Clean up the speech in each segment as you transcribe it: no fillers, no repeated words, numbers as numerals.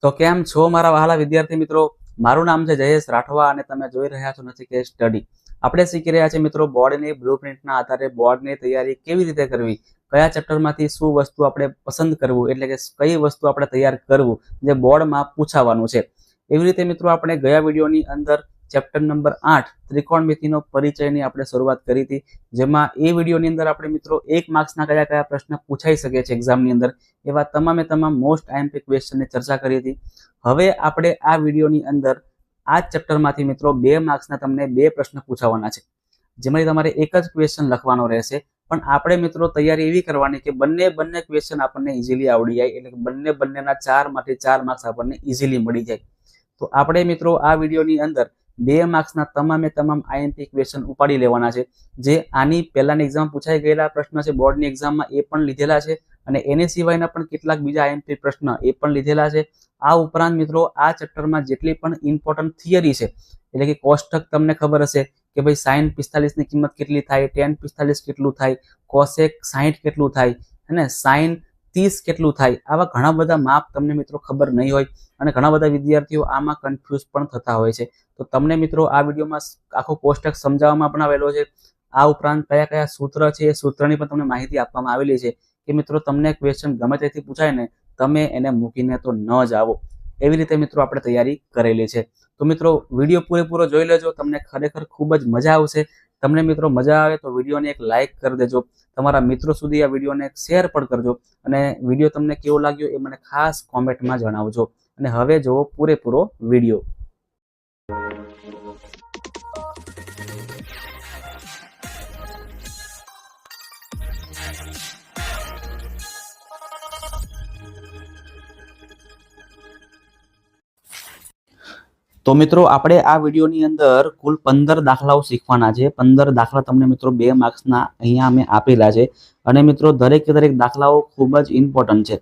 તો કેમ છો મારા વહાલા વિદ્યાર્થી મિત્રો? મારું નામ છે જયેશ રાઠવા અને તમે જોઈ રહ્યા છો નચિકેત સ્ટડી. આપણે શીખી રહ્યા છીએ મિત્રો બોર્ડની બ્લુપ્રિન્ટના આધારે બોર્ડની તૈયારી કેવી રીતે કરવી, કયા ચેપ્ટરમાંથી શું વસ્તુ આપણે પસંદ કરવું, એટલે કે કઈ વસ્તુ આપણે તૈયાર કરવું જે બોર્ડમાં પૂછાવાનું છે. એવી રીતે મિત્રો આપણે ગયા વિડીયોની અંદર ચેપ્ટર નંબર 8 ત્રિકોણમિતિનો પરિચયની આપણે શરૂઆત કરી હતી, જેમાં એ વિડીયોની અંદર આપણે મિત્રો 1 માર્ક્સના કયા કયા પ્રશ્ન પૂછાઈ શકે છે એક્ઝામની અંદર એવા તમામે તમામ મોસ્ટ આઈએમપી ક્વેશ્ચનની ચર્ચા કરી હતી. હવે આપણે આ વિડીયોની અંદર આ ચેપ્ટરમાંથી મિત્રો 2 માર્ક્સના તમને 2 પ્રશ્ન પૂછાવાના છે, જેમાંથી તમારે એક જ ક્વેશ્ચન લખવાનો રહેશે. પણ આપણે મિત્રો તૈયારી એવી કરવાની કે બંને ક્વેશ્ચન આપણને ઇઝીલી આવડી જાય, એટલે કે બંનેના 4 માંથી 4 માર્ક્સ આપણને ઇઝીલી મળી જાય. તો આપણે મિત્રો આ વિડીયોની અંદર 2 માર્ક્સના તમામે તમામ આઈએમપી ક્વેશ્ચન ઉપાડી લેવાના છે, જે આની પહેલાની એક્ઝામ પૂછાઈ ગયેલા પ્રશ્ન છે બોર્ડની એક્ઝામમાં, એ પણ લીધેલા છે અને એની સિવાયના પણ કેટલાક બીજા આઈએમપી પ્રશ્ન એ પણ લીધેલા છે. આ ઉપરાંત મિત્રો આ ચેપ્ટરમાં જેટલી પણ ઇમ્પોર્ટન્ટ થિયરી છે, એટલે કે કોષ્ટક તમને ખબર હશે કે ભાઈ sin 45 ની કિંમત કેટલી થાય, tan 45 કેટલું થાય, cosec 60 કેટલું થાય અને sin 30 કેટલું થાય, આવા ઘણા બધા માપ તમને મિત્રો ખબર નહીં હોય અને ઘણા બધા વિદ્યાર્થીઓ આમાં કન્ફ્યુઝ પણ થતા હોય છે. તો તમને મિત્રો આ વિડીયોમાં આખો કોષ્ટક સમજાવવામાં પણ આવેલો છે. આ ઉપરાંત કયા કયા સૂત્ર છે એ સૂત્રની પણ તમને માહિતી આપવામાં આવેલી છે કે મિત્રો તમને ક્વેશ્ચન ગમે તેથી પૂછાય ને તમે એને મૂકીને તો ન જ આવો. એવી રીતે મિત્રો આપણે તૈયારી કરેલી છે. તો મિત્રો વિડીયો પૂરેપૂરો જોઈ લેજો, તમને ખરેખર ખૂબ જ મજા આવશે. તમને મિત્રો મજા આવે તો વિડીયોને એક લાઇક કરી દેજો, તમારા મિત્રો સુધી આ વિડીયોને શેર પણ કરજો અને વિડીયો તમને કેવો લાગ્યો એ મને ખાસ કોમેન્ટમાં જણાવજો. અને હવે જુઓ પૂરેપૂરો વિડીયો. તો મિત્રો આપણે આ વિડીયોની અંદર કુલ 15 દાખલાઓ શીખવાના છે. 15 દાખલા તમને મિત્રો 2 માર્ક્સના અહીંયા અમે આપેલા છે અને મિત્રો દરેક દાખલાઓ ખૂબ જ ઇમ્પોર્ટન્ટ છે.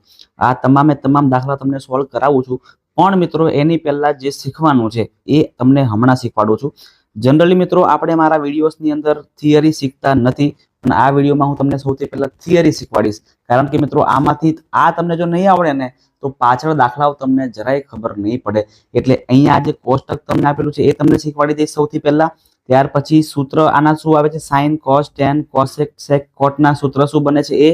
આ તમામે તમામ દાખલા તમને સોલ્વ કરાવું છું, પણ મિત્રો એની પહેલા જે શીખવાનું છે એ તમને હમણાં શીખવાડું છું. જનરલી મિત્રો આપણે મારા વિડીયોઝની અંદર થિયરી શીખતા નથી, પણ આ વિડીયોમાં હું તમને સૌથી પહેલા થિયરી શીખવાડીશ, કારણ કે મિત્રો આમાંથી આ તમને જો નહીં આવડે ને તો પાછળ દાખલાઓ તમને જરાય ખબર નહીં પડે. એટલે અહીંયા જે કોષ્ટક તમને આપેલું છે એ તમને શીખવાડી દઈશ સૌથી પહેલા. ત્યાર પછી સૂત્ર આના શું આવે છે, sin, cos, tan, cosec, sec, cot ના સૂત્ર શું બને છે એ,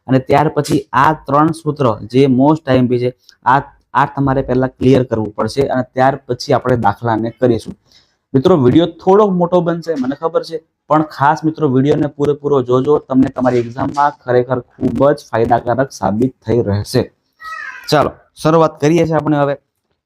અને ત્યાર પછી આ 3 સૂત્ર જે મોસ્ટ આઈએમપી છે આ તમારે પહેલા ક્લિયર કરવું પડશે અને ત્યાર પછી આપણે દાખલાને કરીશું. મિત્રો વિડીયો થોડો મોટો બનશે મને ખબર છે, પણ ખાસ મિત્રો વિડીયોને પૂરેપૂરો જોજો, તમને તમારી એક્ઝામમાં ખરેખર ખૂબ જ ફાયદાકારક સાબિત થઈ રહેશે. ચાલો શરૂઆત કરીએ છીએ આપણે હવે.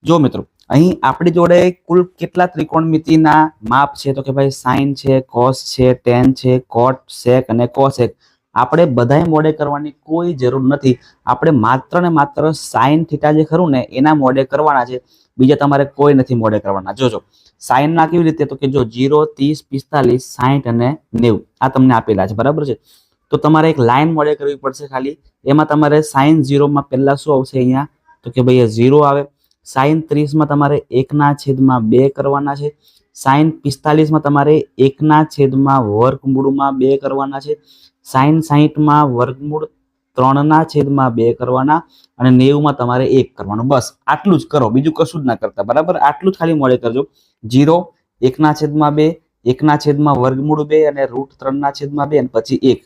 જો મિત્રો અહીં આપણી જોડે કુલ કેટલા ત્રિકોણમિતિના માપ છે, તો કે ભાઈ sin છે, cos છે, tan છે, cot, sec અને cosec. આપણે બધાય મોડે કરવાની કોઈ જરૂર નથી, આપણે માત્ર ને માત્ર sin થીટા જે ખરું ને એના મોડે કરવાના છે, બીજા તમારે કોઈ નથી મોડે કરવાના. જોજો sin ના કેવી રીતે, તો કે જો 0, 30, 45, 60 અને 90 આ તમને આપેલા છે, બરાબર છે. તો તમારે એક લાઈન મોડે કરવી પડશે ખાલી. એમાં તમારે sin 0 માં પહેલા શું આવશે અહીંયા, તો કે ભાઈ 0 આવે. sin 30 માં તમારે 1/2 કરવાના છે. sin 45 માં તમારે 1/2 કરવાના છે. sin 60 માં વર્ગમૂળ 3/2 કરવાના અને 90 માં તમારે 1 કરવાનું. બસ આટલું જ કરો, બીજું કશું જ ના કરતા, બરાબર. આટલું જ ખાલી મોડે કરજો. 0, 1/2, 1/2 અને √3/2 અને પછી 1.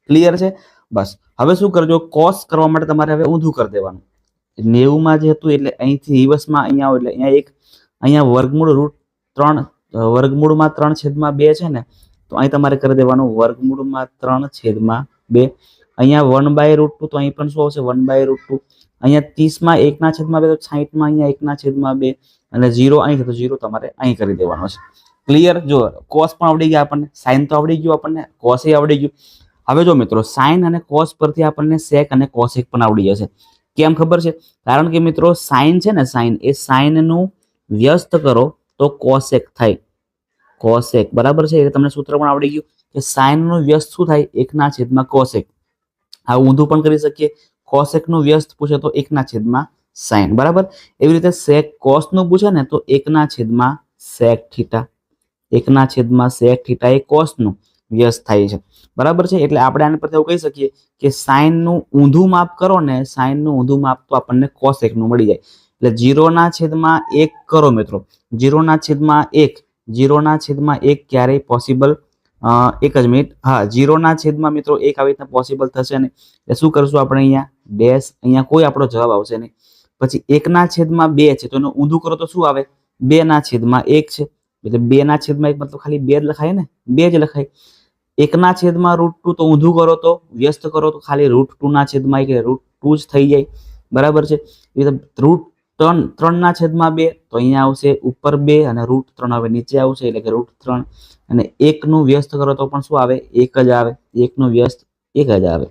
ક્લિયર છે? બસ હવે શું કરજો, કોસ કરવા માટે તમારે હવે ઊંધું કરી દેવાનું. 90 માં જે હતું એટલે અહીંથી દિવસમાં અહીંયા આવો એટલે અહીંયા 1, અહીંયા વર્ગમૂળમાં 3/2 છે ને, તો અહીં તમારે કરી દેવાનું વર્ગમૂળમાં 3/2. અહીંયા 1/√2 તો અહીં પણ શું આવશે 1/√2. અહીંયા 30 માં 1/2 તો 60 માં અહીંયા 1/2 અને 0 અહીં તો 0 તમારે અહીં કરી દેવાનો છે. ક્લિયર? જો કોસ પણ આવડી ગયા આપણને, સાઇન તો આવડી ગયું આપણને, કોસ એ આવડી ગયું. હવે જો મિત્રો સાઇન અને કોસ પરથી આપણને સેક અને કોસેક પણ આવડી જશે. કેમ ખબર છે? કારણ કે મિત્રો સાઇન છે ને, સાઇન એ સાઇનનું વ્યસ્ત કરો તો કોસેક થાય, કોસેક, બરાબર છે. એટલે તમને સૂત્ર પણ આવડી ગયું કે સાઇનનું વ્યસ્ત શું થાય, 1/કોસેક. આ ઊંધું પણ કરી શકીએ, કોસેકનું વ્યસ્ત પૂછે તો 1/સાઇન, બરાબર. એવી રીતે સેક કોસનું પૂછે ને તો 1/સેક થીટા, 1/સેક થીટા એ કોસનું વ્યસ્ત થાય છે, બરાબર છે. એટલે આપણે આના પરથી એવું કહી શકીએ કે સાઇનનું ઊંધું માપ કરો ને, સાઇનનું ઊંધું માપ તો આપણને કોસેકનું મળી જાય. એટલે 0/1 કરો મિત્રો, 0/1, 0/1 ક્યારેય પોસિબલ, એક જ મિનિટ, હા 0/1 મિત્રો આવી રીતના પોસિબલ થશે ને, એટલે શું કરશું આપણે અહીંયા ડેશ, અહીંયા કોઈ આપણો જવાબ આવશે નહીં. પછી 1/2 છે તો એનું ઊંધું કરો તો શું આવે, 2/1 છે, એટલે 2/1 મતલબ ખાલી 2 જ લખાય ને, 2 જ લખાય. 1/√2 તો ઊંધું કરો તો, વ્યસ્ત કરો તો ખાલી √2/1 કે √2 જ થઈ જાય, બરાબર છે. √3/2 તો અહીંયા આવશે ઉપર 2 અને √3 હવે નીચે આવશે એટલે કે √3, અને 1 નું વ્યસ્ત કરો તો પણ શું આવે, 1 જ આવે, 1 નું વ્યસ્ત 1 જ આવે.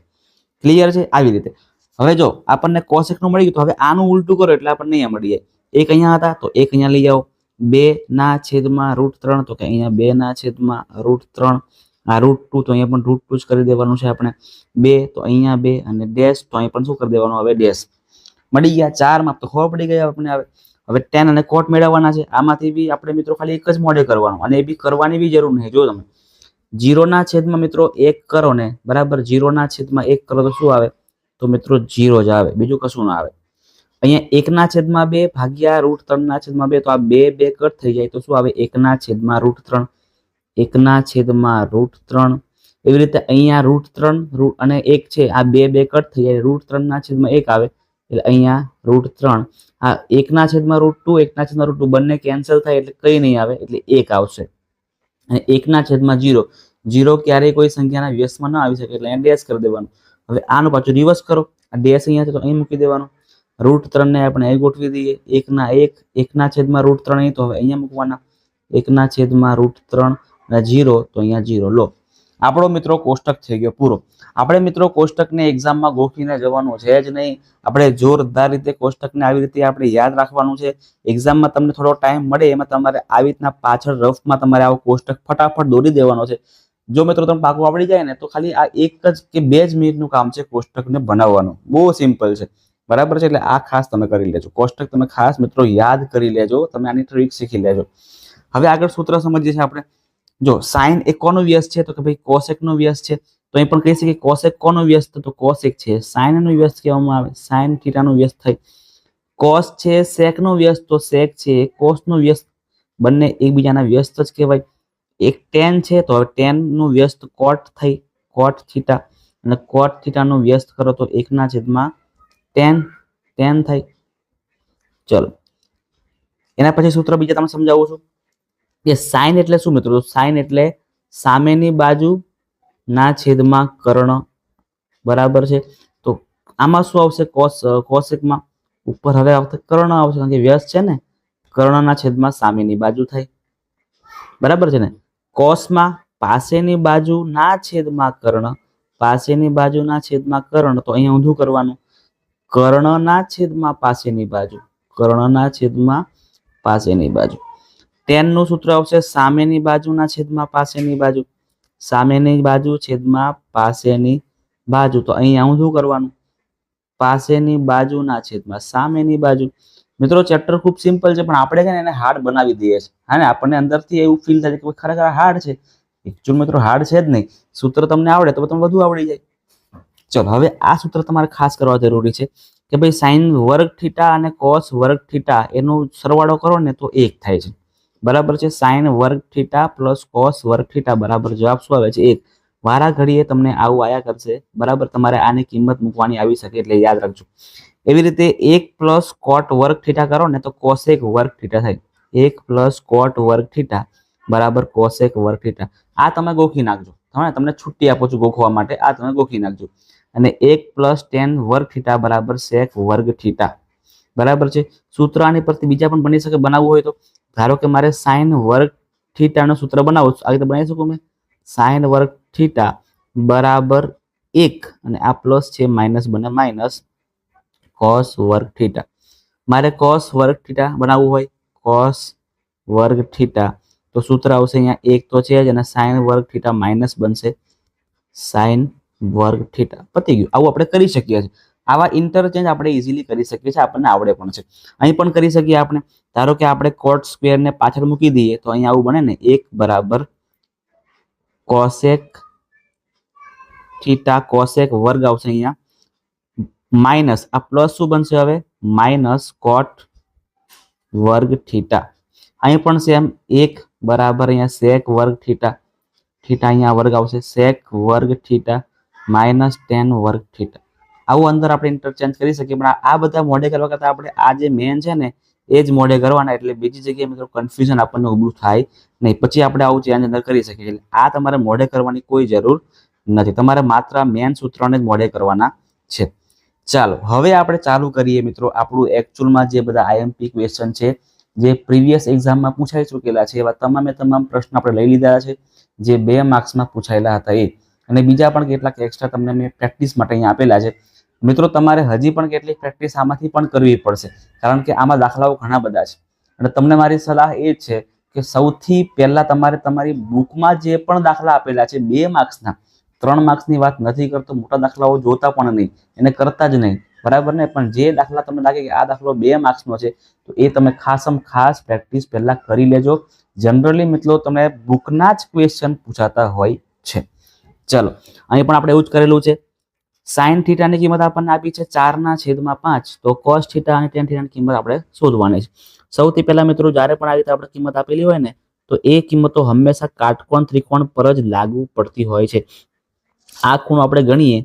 ક્લિયર છે? આવી રીતે. હવે જો આપણને cos1 નું મળી ગયું, તો હવે આનું ઉલટું કરો એટલે આપણને અહીંયા મળી જાય. 1 અહીંયા હતા તો 1 અહીંયા લઈ આવો, 2/√3 તો કે અહીંયા 2/√3, આ √2 તો અહીંયા પણ √2 જ કરી દેવાનું છે આપણે, 2 તો અહીંયા 2 અને ડેશ તો અહીં પણ શું કરી દેવાનું, હવે ડેશ. મળી ગયા 4 માં, તો ખબર પડી ગઈ આપણને. હવે tan અને cot મેળવવાના છે. આમાંથી બી આપણે મિત્રો ખાલી એક જ મોડે કરવાનું, અને એ બી કરવાની બી જરૂર નહીં. જો તમે 0/1 મિત્રો 1 કરો ને, બરાબર, 0/1 કરો તો શું આવે, તો મિત્રો 0 જ આવે, બીજું કશું ના આવે. અહીંયા 1/2 ભાગ્યા √3/2 તો આ 2 કટ થઈ જાય તો શું આવે, 1/√3, 1/√3. એવી રીતે અહીંયા √3 અને 1 છે, આ 2 કટ થઈ જાય, √3/1 આવે એટલે અહીંયા √3. આ 1/√2, 1/√2 બંને કેન્સલ થાય એટલે કઈ નહીં આવે, એટલે 1 આવશે. અને 1/0, 0 ક્યારેય કોઈ સંખ્યાના વ્યસ્તમાં ન આવી શકે એટલે અહીંયા ડેશ કરી દેવાનું. હવે આનું પાછું રિવર્સ કરો, આ ડેશ અહીંયા છે તો અહીં મૂકી દેવાનું, √3 ને આપણે અહીં ગોઠવી દઈએ, 1/√3 અહીં તો હવે અહીંયા મૂકવાના, 1/√3 અને 0 તો અહીંયા 0. લો, આપણો મિત્રો કોષ્ટક થઈ ગયો પૂરો. આપણે મિત્રો કોષ્ટકને એક્ઝામમાં ગોખીને જવાનું છે જ નહીં, આપણે જોરદાર રીતે કોષ્ટકને આવી રીતે આપણે યાદ રાખવાનું છે. એક્ઝામમાં તમને થોડો ટાઈમ મળે એમાં તમારે આવી રીતના પાછળ રફમાં તમારે આવો કોષ્ટક ફટાફટ દોરી દેવાનો છે. જો મિત્રો તમને પાકું આવડી જાય ને તો ખાલી આ 1 જ કે 2 જ મિનિટનું કામ છે કોષ્ટકને બનાવવાનું, બહુ સિમ્પલ છે, બરાબર છે. એટલે આ ખાસ તમે કરી લેજો, કોષ્ટક તમે ખાસ મિત્રો યાદ કરી લેજો, તમે આની ટ્રીક શીખી લેજો. હવે આગળ સૂત્ર સમજીએ છીએ આપણે. જો sin એ કોનો વ્યસ્ત છે, તો કે ભાઈ cos1 નો વ્યસ્ત છે, તો અહીં પણ કહી શકીએ cos1 કોનો વ્યસ્ત, તો cos1 છે. sin નો વ્યસ્ત કહેવામાં આવે, sin θ નો વ્યસ્ત થાય. cos છે sec નો વ્યસ્ત, તો sec છે cos નો વ્યસ્ત, બંને એકબીજાના વ્યસ્ત જ કહેવાય. એક tan છે તો હવે tan નું વ્યસ્ત cot થઈ, cot θ, અને cot θ નું વ્યસ્ત કરો તો 1/tan થાય. ચલો એના પછી સૂત્ર બીજા તમને સમજાવું છું કે sin એટલે શું મિત્રો, sin એટલે સામેની બાજુ ના છેદમાં કર્ણ, બરાબર છે. તો આમાં શું આવશે, cos1 માં ઉપર હવે આવશે કર્ણ આવશે, કારણ કે વ્યસ્ત છે ને, કર્ણના છેદમાં સામેની બાજુ થાય, બરાબર છે ને. cos માં પાસેની બાજુ ના છેદમાં કર્ણ, પાસેની બાજુના છેદમાં કર્ણ, તો અહીંયા ઊંધું કરવાનું, કર્ણના છેદમાં પાસેની બાજુ, કર્ણના છેદમાં પાસેની બાજુ. tan નું સૂત્ર આવશે સામેની બાજુના છેદમાં પાસેની બાજુ, સામેની બાજુ છેદમાં પાસેની બાજુ, તો અહીંયા ઊંધું કરવાનું, પાસેની બાજુના છેદમાં સામેની બાજુ. મિત્રો ચેપ્ટર ખૂબ સિમ્પલ છે પણ આપણે છે ને એને હાર્ડ બનાવી દઈએ છીએ, હા ને, આપણને અંદરથી એવું ફીલ થાય કે ખરેખર હાર્ડ છે. એકચ્યુઅલ મિત્રો હાર્ડ છે જ નહીં, સૂત્ર તમને આવડે તો તમને બધું આવડી જાય. ચલો હવે આ સૂત્ર તમારે ખાસ કરવા જરૂરી છે કે ભાઈ sin વર્ગ થીટા અને cos વર્ગ થીટા એનો સરવાળો કરો ને તો 1 થાય છે, બરાબર છે. sin વર્ગ થીટા પ્લસ cos વર્ગ થીટા બરાબર જવાબ શું આવે છે, 1. વારા ઘડીએ તમને આવું આયા કરશે, બરાબર, તમારે આની કિંમત મૂકવાની આવી શકે એટલે યાદ રાખજો. એવી રીતે 1 + cot વર્ગ થીટા કરો ને તો cosec વર્ગ થીટા થાય, 1 + cot વર્ગ થીટા બરાબર cosec વર્ગ થીટા. આ તમે ગોખી નાખજો, તમને છુટ્ટી આપું છું ગોખવા માટે, આ તમે ગોખી નાખજો. અને 1 + tan વર્ગ થીટા બરાબર sec વર્ગ થીટા, બરાબર છે. સૂત્ર આની પરથી બીજા પણ બની શકે, બનાવવું હોય તો. ધારો કે મારે sin વર્ગ થીટા નું સૂત્ર બનાવવું છે, આ રીતે બનાવી શકું મેં, sin વર્ગ થીટા બરાબર 1 અને આ પ્લસ છે માઇનસ બને માઇનસ cos વર્ગ થીટા. મારે cos વર્ગ થીટા બનાવવું હોય, cos વર્ગ થીટા, તો સૂત્ર આવશે અહીંયા 1 તો છે જ, અને sin વર્ગ થીટા માઇનસ બનશે sin વર્ગ થીટા. પતી ગયું. આવું આપણે કરી શકીએ છીએ. આવા ઇન્ટરચેન્જ આપણે ઇઝીલી કરી શકીએ છીએ, આપણને આવડે પણ છે. અહીં પણ કરી શકીએ આપણે. ધારો કે આપણે cot સ્ક્વેર ને પાછળ મૂકી દઈએ તો અહીંયા આવું બને ને, 1 બરાબર cosec થીટા, cosec વર્ગ આવશે અહીંયા, માઇનસ આ પ્લસ શું બનશે હવે, માઇનસ cot વર્ગ થીટા. અહીં પણ સેમ 1 બરાબર અહીંયા સેક વર્ગ થીટા. થીટા અહીંયા વર્ગ આવશે, સેક વર્ગ થીટા માઇનસ ટેન વર્ગ થીટા. આવું અંદર આપણે ઇન્ટરચેન્જ કરી શકીએ, પણ આ બધા મોઢે કરવા કરતાં આપણે આ જે મેન છે ને એ જ મોઢે કરવાના, એટલે બીજી જગ્યાએ મિત્રો કન્ફ્યુઝન આપણને ઊભું થાય નહીં. પછી આપણે આવું ચેન્જ અંદર કરી શકીએ. એટલે આ તમારે મોઢે કરવાની કોઈ જરૂર નથી, તમારે માત્ર મેન સૂત્રને જ મોઢે કરવાના છે. ચાલો હવે આપણે ચાલુ કરીએ મિત્રો આપણું એકચ્યુઅલમાં જે બધા આઈએમપી ક્વેશ્ચન છે જે પ્રીવિયસ એક્ઝામમાં પૂછાઈ ચૂકેલા છે, એવા તમામ પ્રશ્ન આપણે લઈ લીધા છે જે 2 માર્ક્સમાં પૂછાયેલા હતા એ, અને બીજા પણ કેટલાક એક્સ્ટ્રા તમને મેં પ્રેક્ટિસ માટે અહીંયા આપેલા છે. મિત્રો તમારે હજી પણ કેટલીક પ્રેક્ટિસ આમાંથી પણ કરવી પડશે, કારણ કે આમાં દાખલાઓ ઘણા બધા છે. અને તમને મારી સલાહ એ છે કે સૌથી પહેલા તમારે તમારી બુકમાં જે પણ દાખલા આપેલા છે 2 માર્ક્સના, 3 માર્ક્સની વાત નથી કરતો, મોટા દાખલાઓ જોતા પણ નહીં, એને કરતા જ નહીં, બરાબર ને. પણ જે દાખલા તમને લાગે કે આ દાખલો 2 માર્ક્સનો છે તો એ તમે ખાસ પ્રેક્ટિસ પહેલા કરી લેજો. જનરલી મિત્રો તમને બુકના જ ક્વેશ્ચન પૂછાતા હોય છે. ચલો અહીં પણ આપણે એવું જ કરેલું છે. સાઇન થીટાની કિંમત આપણને આપી છે 4/5, તો કોસ થીટા અને ટેન થીટાની કિંમત આપણે શોધવાની છે. સૌથી પહેલા મિત્રો જ્યારે પણ આ રીતે આપણે કિંમત આપેલી હોય ને તો એ કિંમતો હંમેશા કાટકોણ ત્રિકોણ પર જ લાગુ પડતી હોય છે. આ ખૂણો આપણે ગણીએ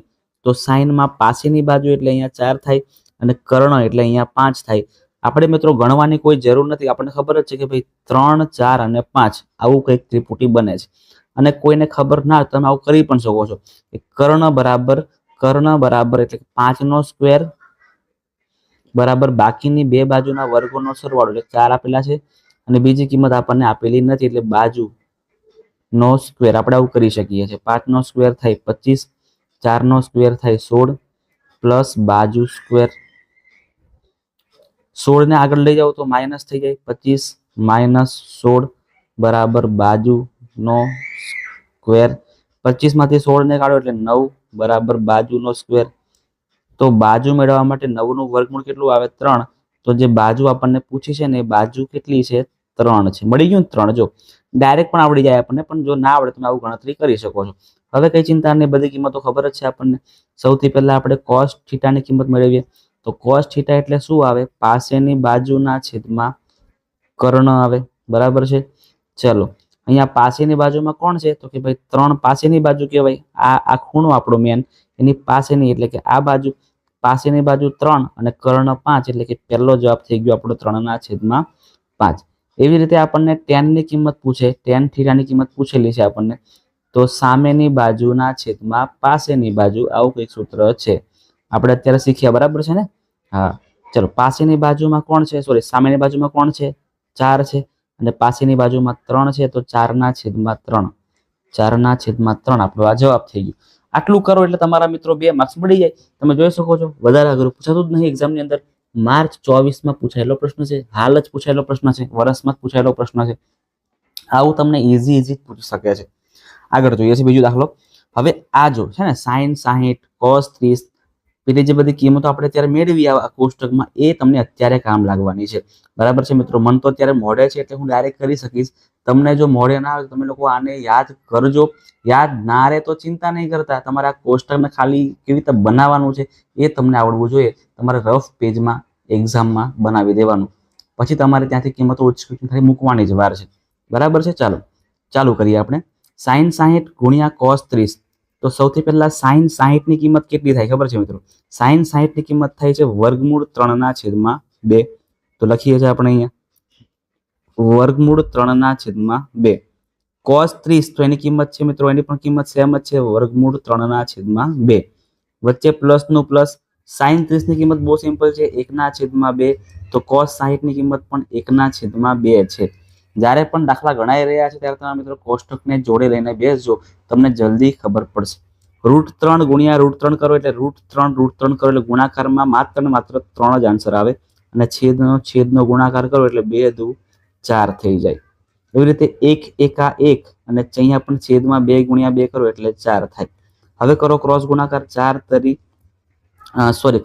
તો સાઇનમાં પાસેની બાજુ એટલે અહીંયા 4 થાય અને કર્ણ એટલે અહીંયા 5 થાય. આપણે મિત્રો ગણવાની કોઈ જરૂર નથી, આપણને ખબર જ છે કે ભાઈ 3, 4 અને 5 આવું કંઈક ત્રિપુટી બને છે. અને કોઈને ખબર ના તમે આવું કરી પણ શકો છો કે કર્ણ બરાબર એટલે 5નો સ્ક્વેર બરાબર બાકીની 2 બાજુના વર્ગોનો સરવાળો એટલે 4 આપેલા છે, અને બીજી કિંમત આપણને આપેલી નથી એટલે બાજુનો સ્ક્વેર આપણે આવું કરી શકીએ છીએ. 5નો સ્ક્વેર થાય 25, 4નો સ્ક્વેર થાય 16 પ્લસ બાજુ સ્ક્વેર. 16 ને આગળ લઈ જાઓ તો માઇનસ થઈ જાય, 25 માઇનસ 16 બરાબર બાજુનો સ્ક્વેર. 25 માંથી 16 ને કાઢો એટલે 9 બરાબર બાજુનો સ્ક્વેર. તો બાજુ મેળવવા માટે 9 નું વર્ગમૂળ કેટલું આવે? 3. તો જે બાજુ આપણને પૂછી છે ને એ બાજુ કેટલી છે? 3 છે. મળી ગયું ને 3. જો ડાયરેક્ટ પણ આવડી જાય આપણને, પણ જો ના આવડે તમે આવું ગણતરી કરી શકો છો. હવે કઈ ચિંતા નહીં, બધી કિંમતો ખબર જ છે આપણને. સૌથી પહેલા આપણે કોસ થીટાની કિંમત મેળવીએ. તો કોસ થીટા એટલે શું આવે? પાસેની બાજુના છેદમાં કર્ણ આવે, બરાબર છે. ચલો અહીંયા પાસેની બાજુમાં કોણ છે? તો કે ભાઈ 3 પાસેની બાજુ કહેવાય. આ ખૂણો આપણો મેન એની પાસેની એટલે કે આ બાજુ, પાસેની બાજુ 3 અને કર્ણ 5 એટલે કે પહેલો જવાબ થઈ ગયો આપણો 3/5. એવી રીતે આપણને tan ની કિંમત પૂછે, tan થીટાની કિંમત પૂછેલી છે આપણને, તો સામેની બાજુના છેદમાં પાસેની બાજુ, આવું કંઈક સૂત્ર છે આપણે અત્યારે શીખ્યા, બરાબર છે ને? હા ચલો, પાસેની બાજુમાં કોણ છે? સોરી, સામેની બાજુમાં કોણ છે? 4 છે, અને પાસેની બાજુમાં 3 છે, તો 4/3, 4/3 આપણો આ જવાબ થઈ ગયો. આટલું કરો એટલે તમારા મિત્રો 2 માર્ક્સ મળી જાય. તમે જોઈ શકો છો વધારે અઘરું પૂછાતું જ નહીં એક્ઝામની અંદર. માર્ચ 24માં પૂછાયેલો પ્રશ્ન છે, હાલ જ પૂછાયેલો પ્રશ્ન છે, વર્ષમાં જ પૂછાયેલો પ્રશ્ન છે. આવું તમને ઇઝી પૂછી શકે છે. આગળ જોઈએ છે બીજો દાખલો. હવે આ જો છે ને sin 60 cos 30 પેલી જે બધી કિંમતો આપણે અત્યારે મેળવી આ કોષ્ટકમાં, એ તમને અત્યારે કામ લાગવાની છે, બરાબર છે મિત્રો. મન તો અત્યારે મોઢે છે એટલે હું ડાયરેક્ટ કરી શકીશ. તમને જો મોઢે ના આવે તમે લોકો આને યાદ કરજો. યાદ ના રહે તો ચિંતા નહીં કરતા, તમારે આ કોષ્ટકને ખાલી કેવી રીતે બનાવવાનું છે એ તમને આવડવું જોઈએ. તમારે રફ પેજમાં એક્ઝામમાં બનાવી દેવાનું, પછી તમારે ત્યાંથી કિંમતો ખાલી મૂકવાની જ વાર છે, બરાબર છે. ચાલો ચાલુ કરીએ આપણે. sin 60 ગુણ્યા cos 30. તો સૌથી પહેલા sin 60 ની કિંમત કેટલી થાય ખબર છે મિત્રો? sin 60 ની કિંમત થાય છે વર્ગમૂળ 3/2. તો લખીએ છીએ આપણે અહીંયા વર્ગમૂળ 3/2. cos 30 તો એની કિંમત છે મિત્રો, એની પણ કિંમત સેમ જ છે, વર્ગમૂળ 3/2. વચ્ચે પ્લસ નું પ્લસ. sin 30 ની કિંમત બહુ સિમ્પલ છે, 1/2. તો cos 60 ની કિંમત પણ 1/2 છે. જ્યારે પણ દાખલા ગણાઈ રહ્યા છે ત્યારે તમે મિત્રો કોષ્ટકને જોડે લઈને બેસજો, તમને જલ્દી ખબર પડશે. √3 ગુણ્યા √3 કરો એટલે √3 કરો એટલે ગુણાકારમાં માત્ર ને માત્ર 3 જ આન્સર આવે, અને છેદનો ગુણાકાર કરો એટલે 2 દુ 4 થઈ જાય. એવી રીતે 1 એકા 1 અને અહીંયા પણ છેદમાં 2 ગુણ્યા 2 કરો એટલે 4 થાય. હવે કરો ક્રોસ ગુણાકાર. 4 તરી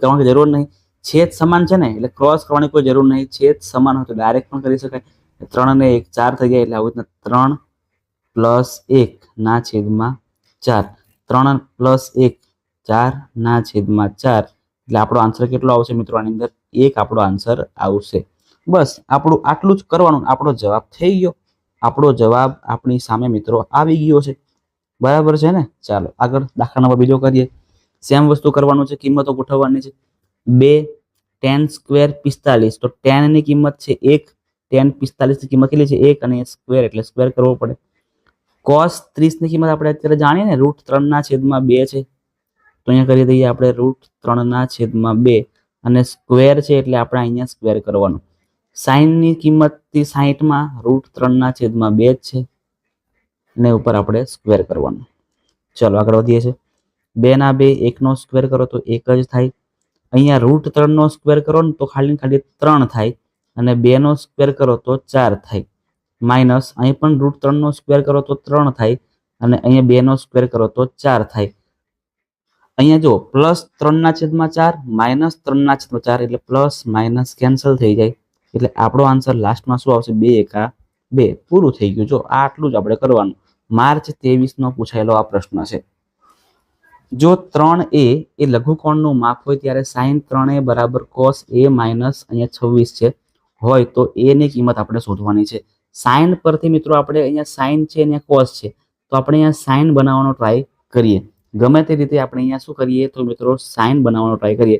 કરવાની જરૂર નહીં, છેદ સમાન છે ને એટલે ક્રોસ કરવાની કોઈ જરૂર નહીં. છેદ સમાન હોય તો ડાયરેક્ટ પણ કરી શકાય. 3 અને 1 4 થઈ જાય એટલે આવી રીતના 3 + 1/4. 3 + 1 4/4 એટલે આપણો આન્સર કેટલો આવશે મિત્રો? આની અંદર 1 આપણો આન્સર આવશે. બસ આપણું આટલું જ કરવાનું, આપણો જવાબ થઈ ગયો. આપણો જવાબ આપણી સામે મિત્રો આવી ગયો છે. બરાબર છે ને? ચાલો આગળ દાખલા નંબર બીજો કરીએ. સેમ વસ્તુ કરવાનું છે, કિંમતો ગોઠવવાની છે. 2 10 સ્ક્વેર 45, તો 10 ની કિંમત છે 1, 10 45 ની કિંમત કેટલી છે 1, અને સ્ક્વેર એટલે સ્ક્વેર કરવો પડે. cos 30 ની કિંમત આપણે અત્યારે જાણીએ ને, √3/2 છે, તો અહીંયા કરી દઈએ આપણે √3/2, અને સ્ક્વેર છે એટલે આપણે અહીંયા સ્ક્વેર કરવાનું. sin ની કિંમત 60 √3/2 જ છે, અને ઉપર આપણે સ્ક્વેર કરવાનું. ચલો આગળ વધીએ છીએ. 2 ના 2, 1 નો સ્ક્વેર કરો તો 1 જ થાય. અહીંયા √3 નો સ્ક્વેર કરો ને તો ખાલી 3 થાય, અને 2 નો સ્ક્વેર કરો તો 4 થાય. માઇનસ અહીં પણ √3 નો સ્ક્વેર કરો તો 3 થાય, અને અહીંયા 2 નો સ્ક્વેર કરો તો 4 થાય. અહીંયા જો +3/4 -3/4, એટલે પ્લસ માઇનસ કેન્સલ થઈ જાય, એટલે આપણો આન્સર લાસ્ટમાં શું આવશે? 2 એકા 2. પૂરું થઈ ગયું. જો આટલું જ આપણે કરવાનું. માર્ચ 23 નો પૂછાયેલો આ પ્રશ્ન છે. જો 3a એ લઘુકોણનું માપ હોય ત્યારે sin 3a બરાબર cos a માઇનસ અહીંયા 26 છે હોય તો a ની કિંમત આપણે શોધવાની છે. sin પરથી મિત્રો આપણે અહીંયા sin છે અને cos છે, તો આપણે અહીંયા sin બનાવવાનો ટ્રાય કરીએ. ગમે તે રીતે આપણે અહીંયા શું કરીએ તો મિત્રો sin બનાવવાનો ટ્રાય કરીએ.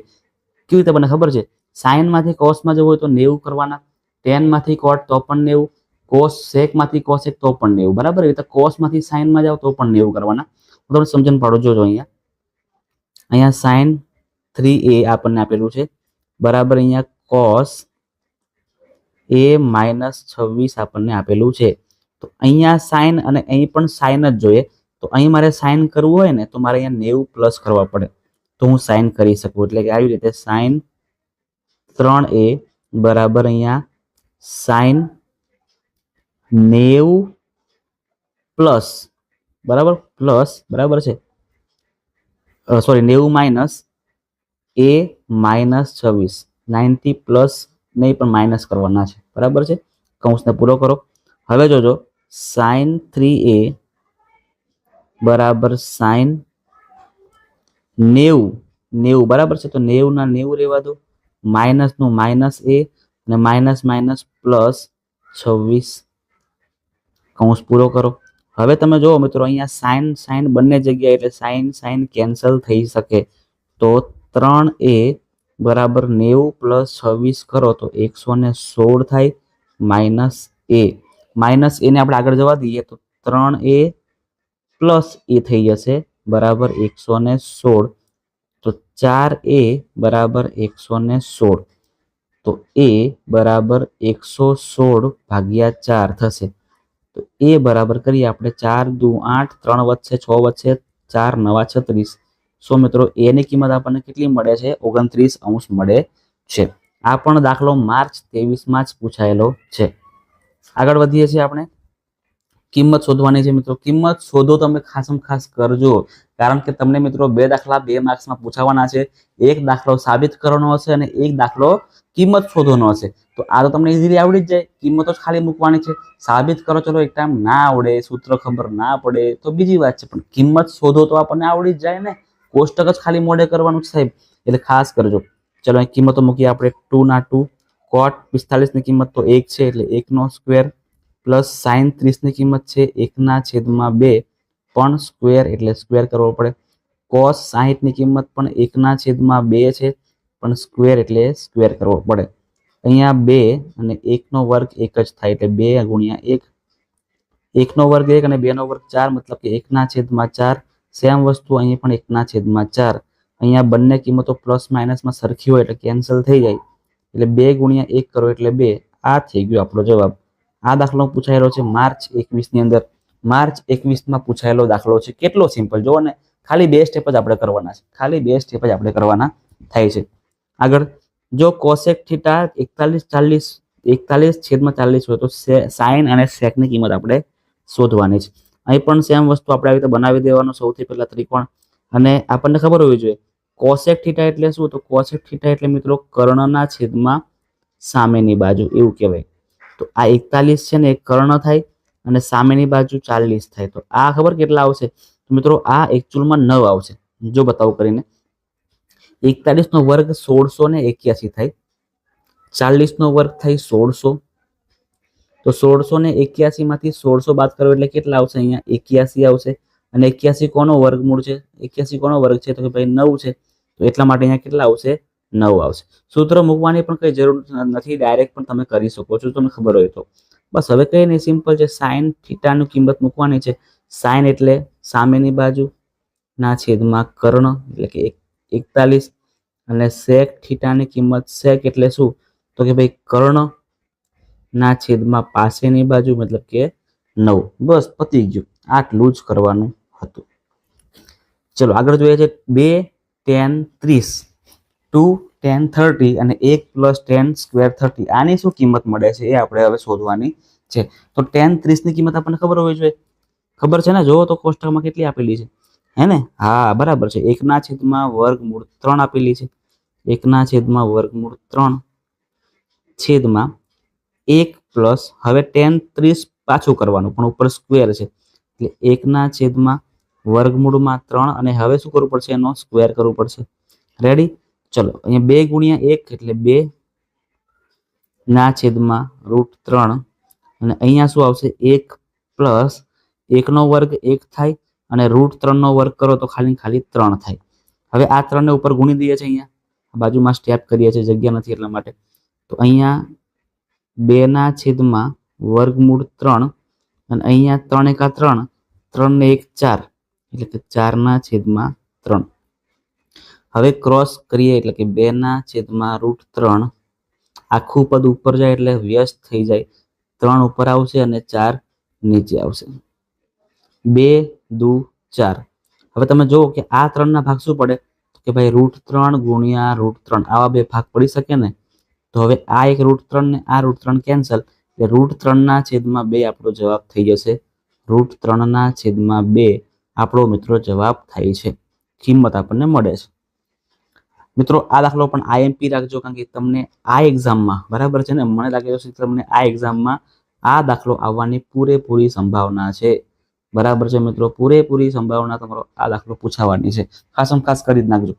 કેવી રીતે બને ખબર છે? sin માંથી cos માં જવું હોય તો 90 કરવાના, tan માંથી cot તો પણ 90, cos sec માંથી cosec તો પણ 90. બરાબર? એ તો cos માંથી sin માં જાવ તો પણ 90 કરવાના. હું તમને સમજણ પાડું, જોજો અહીંયા sin 3a આપણને આપેલું છે બરાબર, અહીંયા cos a માઇનસ 26 આપણને આપેલું છે. તો અહીંયા sin અને અહીં પણ sin જ જોઈએ. તો અહીં મારે sin કરવું હોય ને તો મારે અહીંયા 90 પ્લસ કરવા પડે, તો હું sin કરી શકું. એટલે કે આવી રીતે sin 3a બરાબર અહીંયા sin 90 પ્લસ, બરાબર, પ્લસ, બરાબર છે, sorry 90 minus a minus 26, 90 plus નહીં પણ માઇનસ કરવાના છે. બરાબર છે? કૌંસને પૂરો કરો. હવે જોજો sin 3a બરાબર sin 90, બરાબર છે, તો 90 ના 90 રહેવા દો, માઇનસ નું માઇનસ a, અને માઇનસ માઇનસ પ્લસ 26, કૌંસ પૂરો કરો. હવે તમે જુઓ મિત્રો અહીંયા sin બંને જગ્યાએ, એટલે sin કેન્સલ થઈ શકે. તો 3a બરાબર 90 પ્લસ 26 કરો તો 116 થાય, માઇનસ a ને આપણે આગળ જવા દઈએ તો 3a પ્લસ a થઈ જશે બરાબર 116. તો 4a બરાબર 116, તો a બરાબર 116 ભાગ્યા 4 થશે. તો a બરાબર કરીએ આપણે 4 દુ 8, 3 વધશે 6 વધશે 4 9 36. સો મિત્રો a ની કિંમત આપણને કેટલી મળે છે? 29 મળે છે. આ પણ દાખલો માર્ચ 23 માં જ પૂછાયેલો છે. આગળ વધીએ છીએ આપણે. કિંમત શોધવાની છે મિત્રો. કિંમત શોધો તમે ખાસ કરજો, કારણ કે તમને મિત્રો 2 દાખલા 2 માર્ક્સમાં પૂછાવાના છે. એક દાખલો સાબિત કરવાનો હશે અને એક દાખલો કિંમત શોધવાનો હશે. તો આ તો તમને ઇઝીલી આવડી જ જાય, કિંમતો જ ખાલી મૂકવાની છે. સાબિત કરો ચલો એક ટાઈમ ના આવડે, સૂત્ર ખબર ના પડે તો બીજી વાત છે, પણ કિંમત શોધો તો આપણને આવડી જ જાય ને. કોષ્ટક જ ખાલી મોઢે કરવાનું છે સાહેબ, એટલે ખાસ કરજો. ચલો અહીં કિંમતો મૂકીએ આપણે. 2 ના 2, cot 45 ની કિંમત તો 1 છે એટલે 1 નો સ્ક્વેર, પ્લસ sin 30 ની કિંમત છે 1/2 પણ સ્ક્વેર એટલે સ્ક્વેર કરવો પડે. cos 60 ની કિંમત પણ 1/2 છે પણ સ્ક્વેર એટલે સ્ક્વેર કરવો પડે. અહીંયા 2 અને 1 નો વર્ગ 1 જ થાય, એટલે 2 ગુણ્યા 1, 1 નો વર્ગ 1 અને 2 નો વર્ગ 4, મતલબ કે 1/4. સેમ વસ્તુ અહીં પણ 1/4. અહીંયા બંને કિંમતો પ્લસ માઇનસમાં સરખી હોય એટલે કેન્સલ થઈ જાય, એટલે 2 ગુણ્યા 1 કરો એટલે 2. આ થઈ ગયો આપણો જવાબ. આ દાખલો પૂછાયેલો છે માર્ચ 21 ની અંદર. માર્ચ 21 માં પૂછાયેલો દાખલો છે. કેટલો સિમ્પલ જોવો ને, ખાલી 2 સ્ટેપ જ આપણે કરવાના છે. ખાલી 2 સ્ટેપ જ આપણે કરવાના થાય છે. આગળ જો કોસેક થીટા 41/40 હોય તો સાઇન અને સેક ની કિંમત આપણે શોધવાની છે. અહીં પણ સેમ વસ્તુ આપણે આવી રીતે બનાવી દેવાનો. સૌથી પહેલા ત્રિકોણ, અને આપણને ખબર હોવી જોઈએ કોસેક થીટા એટલે શું? તો કોસેક થીટા એટલે મિત્રો કર્ણના છેદમાં સામેની બાજુ, એવું કહેવાય. તો આ 41 છે ને એ કર્ણ થાય અને સામેની બાજુ 40 થાય. તો આ ખબર કેટલા આવશે? તો મિત્રો આ એકચ્યુઅલમાં 9 આવશે. જો બતાવું કરીને, 41 નો વર્ગ 1681 થાય, 40 નો વર્ગ થાય 1600, તો 1600 ને 81 માંથી 1600 બાદ કરો એટલે કેટલા આવશે? અહીંયા 81 આવશે. અને 81 કોનો વર્ગમૂળ છે? 81 કોનો વર્ગ છે? તો કે ભાઈ 9 છે. તો એટલા માટે અહીંયા કેટલા આવશે? 9 આવશે. સૂત્ર મૂકવાની પણ કઈ જરૂર નથી, ડાયરેક્ટ પણ તમે કરી શકો છો તમને ખબર હોય તો. બસ હવે કઈ નહીં, સિમ્પલ છે. સાઇન થીટાની કિંમત મૂકવાની છે. સાઇન એટલે સામેની બાજુ ના છેદમાં કર્ણ એટલે કે 41, અને સેક થીટાની કિંમત, સેક એટલે શું? તો કે ભાઈ કર્ણ ના છેદમાં પાસેની બાજુ મતલબ કે 9. બસ પતી ગયું, આટલું જ કરવાનું હતું. ચલો આગળ જોઈએ છે 2 tan 30, 2 tan 30 અને 1 + tan સ્ક્વેર 30. આની શું કિંમત મળે છે એ આપણે હવે શોધવાની છે. તો tan 30 ની કિંમત આપણને ખબર હોવી જોઈએ. ખબર છે ને? જોવો તો કોષ્ટકમાં કેટલી આપેલી છે, હે ને? હા બરાબર છે. 1/3 આપેલી છે. 1/3 છેદમાં 1 પ્લસ, હવે tan 30 પાછું કરવાનું પણ ઉપર સ્ક્વેર છે એટલે 1/3 અને હવે શું કરવું પડશે? એનો સ્ક્વેર કરવું પડશે. રેડી? ચલો અહીંયા 2 × 1 એટલે 2/√3 અને અહીંયા શું આવશે? 1 પ્લસ 1 નો વર્ગ 1 થાય અને √3 નો વર્ગ કરો તો ખાલી 3 થાય. હવે આ 3 ને ઉપર ગુણી દઈએ છીએ. અહીંયા બાજુમાં સ્ટેપ કરીએ છીએ, જગ્યા નથી એટલા માટે. તો અહીંયા 2/√3 અને અહીંયા 3 × 3, 3 ને 1 4 એટલે કે 4/3. હવે ક્રોસ કરીએ એટલે કે 2/√3, આખું પદ ઉપર જાય એટલે વ્યસ્ત થઈ જાય. 3 ઉપર આવશે અને 4 નીચે આવશે. 2 દુ 4. હવે તમે જુઓ કે આ 3 ના ભાગ શું પડે? કે ભાઈ √3 × √3, આવા બે ભાગ પડી શકે ને. તો હવે આ એક √3 ને આ √3 કેન્સલ એટલે √3/2 આપણો જવાબ થઈ જશે. √3/2 આપણો મિત્રો જવાબ થાય છે. કિંમત આપણને મળે છે. મિત્રો આ દાખલો પણ આઈએમપી રાખજો, કારણ કે તમને આ એક્ઝામમાં, બરાબર છે ને, મને લાગે છે તમને આ એક્ઝામમાં આ દાખલો આવવાની પૂરેપૂરી સંભાવના છે. બરાબર છે મિત્રો, પૂરેપૂરી સંભાવના તમારો આ દાખલો પૂછાવાની છે. ખાસ કરી જ નાખજો.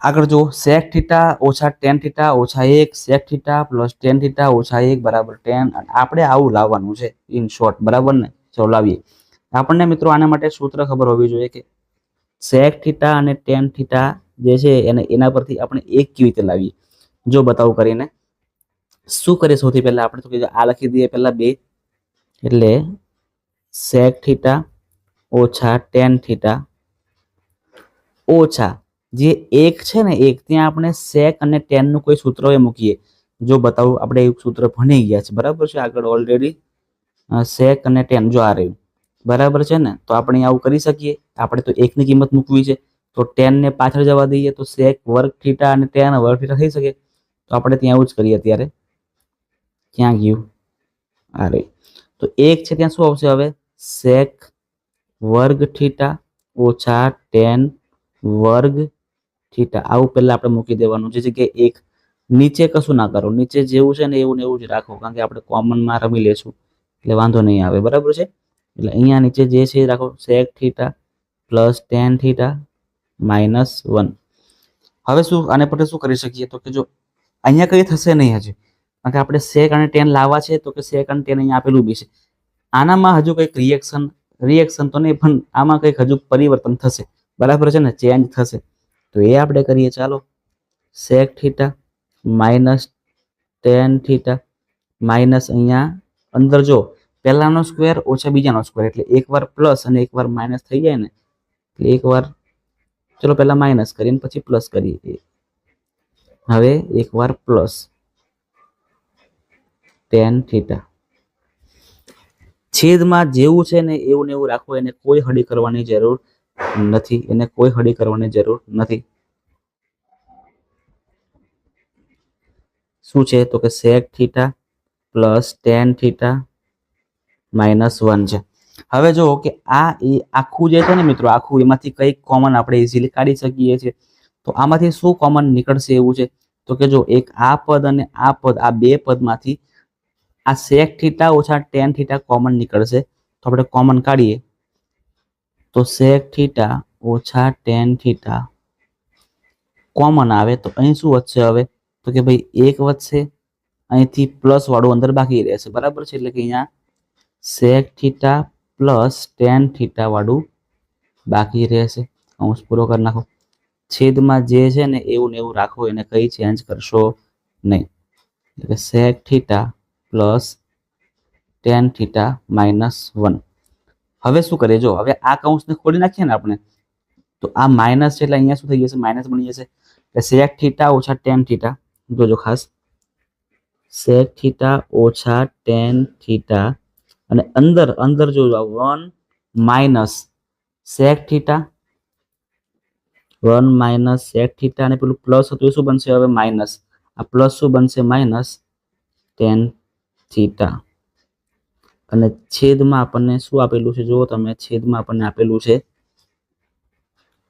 આગળ જો sec થીટા ઓછા tan થીટા ઓછા 1 sec થીટા + tan થીટા ઓછા 1 બરાબર tan. આપણે આવું લાવવાનું છે ઇન શોર્ટ, બરાબર ને? ચલો લાવીએ. આપણને મિત્રો આના માટે સૂત્ર ખબર હોવી જોઈએ કે sec થીટા અને tan થીટા જે છે એના પરથી આપણે 1 કેવી રીતે લાવીએ. જો બતાવું કરીને. શું કરીએ? સૌથી પહેલા આપણે તો આ લખી દઈએ પહેલા 2 એટલે sec થીટા ઓછા tan થીટા ઓછા જે 1 છે ને 1, ત્યાં આપણે sec અને tan નું કોઈ સૂત્ર એ મૂકીએ. જો બતાવું, આપણે એક સૂત્ર ભણી ગયા છે, બરાબર છે? આગળ ઓલરેડી sec અને tan જો આ રહ્યું, બરાબર છે ને? તો આપણે આવું કરી શકીએ. આપણે તો 1 ની કિંમત મૂકવી છે, તો tan ને પાછળ જવા દઈએ તો sec વર્ગ થીટા અને tan વર્ગ થીટા થઈ શકે. તો આપણે ત્યાં એવું જ કરીએ. અત્યારે ક્યાં ગયું? આ રહ્યું. તો 1 છે ત્યાં શું આવશે? હવે sec વર્ગ થીટા ઓછા tan વર્ગ થીટા, આવું પહેલા આપણે મૂકી દેવાનું છે. જગ્યાએ 1 નીચે કશું ના કરો, નીચે જેવું છે ને એવું જ રાખો, કારણ કે આપણે કોમનમાં રમી લેશું એટલે વાંધો નહીં આવે, બરાબર છે? એટલે અહીંયા નીચે જે છે એ રાખો, sec થીટા + tan થીટા -1. હવે શું આને પર શું કરી શકીએ? તો કે જો અહીંયા કઈ થશે નહીં હજી, કારણ કે આપણે sec અને tan લાવવા છે. તો કે sec અને tan અહીંયા આપેલું બી છે. આનામાં હજુ કંઈક રિએક્શન તો નહીં, પણ આમાં કંઈક હજુ પરિવર્તન થશે, બરાબર છે ને? ચેન્જ થશે. તો એ આપણે કરીએ. ચાલો, sec theta -tan theta minus, અહીંયા અંદર જો પહેલાનો સ્ક્વેર ઓછા બીજાનો સ્ક્વેર એટલે એક વાર પ્લસ અને એક વાર માઇનસ થઈ જાય ને, એટલે એક વાર, ચલો પહેલા માઇનસ કરીને પછી પ્લસ કરીએ. હવે એક વાર પ્લસ tan થીટા, છેદમાં જેવું છે ને એવું રાખો, એને કોઈ હળી કરવાની જરૂર નથી. શું છે? તો કે sec થીટા + tan થીટા -1 છે. હવે જો કે આ આખું જે છે ને મિત્રો, આખું એમાંથી કઈ કોમન આપણે ઇઝીલી કાઢી શકીએ છીએ. તો આમાંથી શું કોમન નીકળશે એવું છે? તો કે જો એક આ પદ અને આ પદ, આ બે પદમાંથી આ sec થીટા ઓછા tan થીટા કોમન નીકળશે. તો આપણે કોમન કાઢીએ તો sec થીટા ઓછા tan થીટા કોમન આવે તો અહીં શું વધશે? હવે તો કે ભાઈ 1 વધશે, અહીંથી પ્લસ વાળું અંદર બાકી રહેશે, બરાબર છે. એટલે કે અહીંયા sec theta plus tan theta વાળું બાકી રહેશે. કૌંસ પૂરો કરી નાખો. છેદમાં જે છે ને એવું ને એવું રાખો, એને કઈ ચેન્જ કરશો નહીં. એટલે sec theta plus tan theta -1. હવે શું કરીએ, જો હવે આ કૌંસને ખોલી નાખીએ ને આપણે, તો આ માઇનસ છે એટલે અહીંયા શું થઈ જશે, માઇનસ બની જશે. એટલે sec થીટા ઓછા tan થીટા, જોજો ખાસ, sec થીટા ઓછા tan થીટા, અને અંદર અંદર જોજો 1 minus sec theta, 1 minus sec theta, અને પેલું પ્લસ હતું એ શું બનશે હવે માઇનસ, આ પ્લસ શું બનશે માઇનસ tan થીટા. અને છેદમાં આપણને શું આપેલું છે, જો તમે છેદમાં આપણને આપેલું છે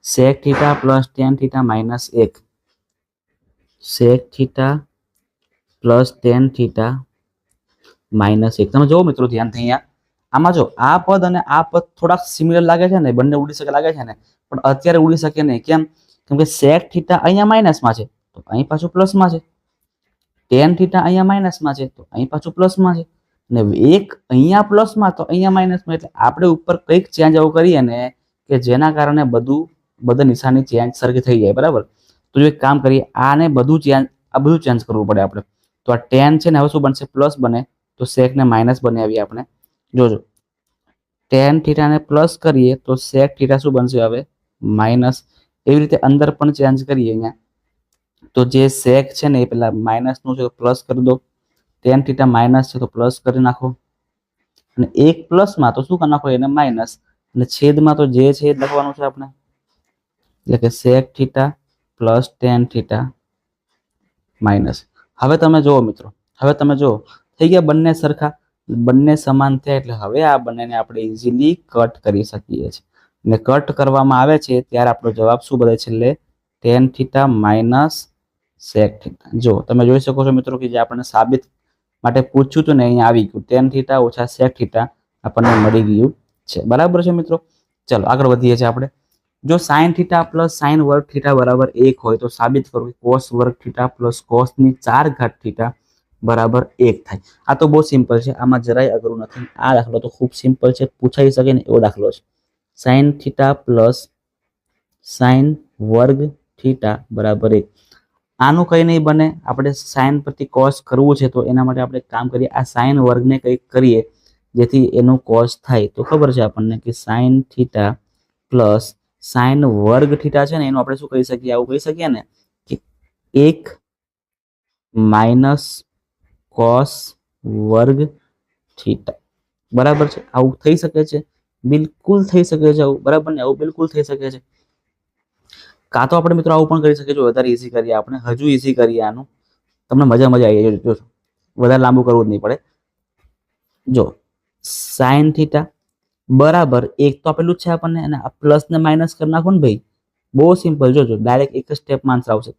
sec theta plus tan theta -1, sec theta plus tan theta -1. તમે જોવો મિત્રો ધ્યાનથી અહીંયા, આમાં જો આ પદ અને આ પદ થોડાક સિમિલર લાગે છે ને, બંને ઉડી શકે લાગે છે ને, પણ અત્યારે ઉડી શકે નહીં. કેમ કે sec થીટા અહીંયા માઇનસમાં છે તો અહીં પાછું પ્લસમાં છે, tan થીટા અહીંયા માઇનસમાં છે તો અહીં પાછું પ્લસમાં છે, અને એક અહીંયા પ્લસમાં તો અહીંયા માઇનસમાં. એટલે આપણે ઉપર કંઈક ચેન્જ આવું કરીએ ને કે જેના કારણે બધા નિશાની ચેન્જ સરખી થઈ જાય, બરાબર. તો જો એક કામ કરીએ, આને બધું ચેન્જ કરવું પડે આપણે. તો આ tan છે ને હવે શું બનશે, પ્લસ બને, તો sec ને માઇનસ બનાવીએ આપણે. જોજો tan થીટાને પ્લસ કરીએ તો sec થીટા શું બનશે હવે માઇનસ. એવી રીતે અંદર પણ ચેન્જ કરીએ અહીંયા, તો જે sec છે ને એ પેલા માઇનસનું છે તો પ્લસ કરી દો, tan થીટા માઇનસ છે તો પ્લસ કરી નાખો, અને એક પ્લસમાં તો શું કરી નાખો એને માઇનસ, અને છેદમાં તો જે છે એ લખવાનું છે આપણે. એટલે કે sec theta plus tan theta minus. હવે તમે જુઓ મિત્રો, હવે તમે જુઓ થઈ ગયા બંને સરખા, બંને સમાન થયા. એટલે હવે આ બંનેને આપણે ઇઝીલી કટ કરી શકીએ છીએ. અને કટ કરવામાં આવે છે ત્યારે આપણો જવાબ શું બને છેલ્લે, tan theta minus sec theta. જો તમે જોઈ શકો છો મિત્રો કે જે આપણને સાબિત માટે પૂછ્યું હતું ને અહીંયા આવી ગયું, tan થીટા ઓછા sec થીટા આપણને મળી ગયું છે, બરાબર છે મિત્રો. ચલો આગળ વધીએ છીએ આપણે. જો sin થીટા પ્લસ sin વર્ગ થીટા બરાબર 1 હોય તો સાબિત કરો કે cos વર્ગ થીટા પ્લસ cos ની 4 ઘાત થીટા બરાબર 1 થાય. આ તો બહુ સિમ્પલ છે, આમાં જરાય અઘરું નથી. આ દાખલો તો ખૂબ સિમ્પલ છે, પૂછાઈ શકે ને એવો દાખલો છે. sin થીટા પ્લસ sin વર્ગ થીટા બરાબર 1. આનું કંઈ નહીં બને, આપણે sin પરથી cos કરવું છે તો એના માટે આપણે કામ કરીએ, આ sin વર્ગને કંઈક કરીએ જેથી એનું cos થાય. તો ખબર છે આપણને કે sin થીટા પ્લસ sin વર્ગ થીટા છે ને એનું આપણે શું કહી શકીએ, આવું કહી શકીએ ને કે 1 માઇનસ cos વર્ગ થીટા, બરાબર છે. આવું થઈ શકે છે, બિલકુલ થઈ શકે છે આવું, બરાબર ને, આવું બિલકુલ થઈ શકે છે. કાં તો આપણે મિત્રો આવું પણ કરી શકીએ, જો વધારે ઈઝી કરીએ આપણે, હજુ ઈઝી કરીએ આનું, તમને મજા આવી જાય, જો વધારે લાંબુ કરવું જ નહીં પડે. જો sin થીટા બરાબર 1 તો આપેલું જ છે આપણને, અને આ પ્લસ ને માઇનસ કરી નાખો ને ભાઈ, બહુ સિમ્પલ. જોજો ડાયરેક્ટ એક જ સ્ટેપમાં આન્સર આવશે.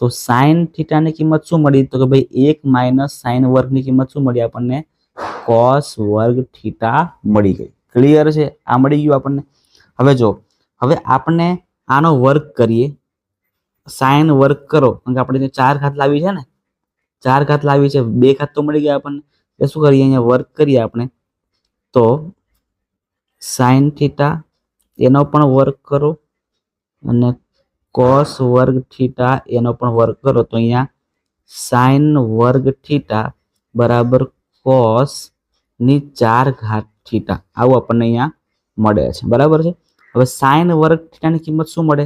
તો sin થીટાની કિંમત શું મળી, તો કે ભાઈ 1 માઇનસ sin વર્ગની કિંમત શું મળી આપણને, cos વર્ગ થીટા મળી ગઈ. ક્લિયર છે, આ મળી ગયું આપણને. હવે જો હવે આપણે આનો વર્ગ કરીએ, sin વર્ગ કરો, કારણ કે આપણે 4 ઘાત લાવી છે ને, 4 ઘાત લાવી છે, 2 ઘાત તો મળી ગયા આપણને. એ શું કરીએ, અહીંયા વર્ગ કરીએ આપણે, તો sin થીટા એનો પણ વર્ગ કરો, અને cos વર્ગ થીટા એનો પણ વર્ગ કરો, તો અહીંયા sin વર્ગ થીટા બરાબર cos ની 4 ઘાત થીટા, આવું આપણને અહીંયા મળે છે, બરાબર છે. હવે sin વર્ગ થીટાની કિંમત શું મળે,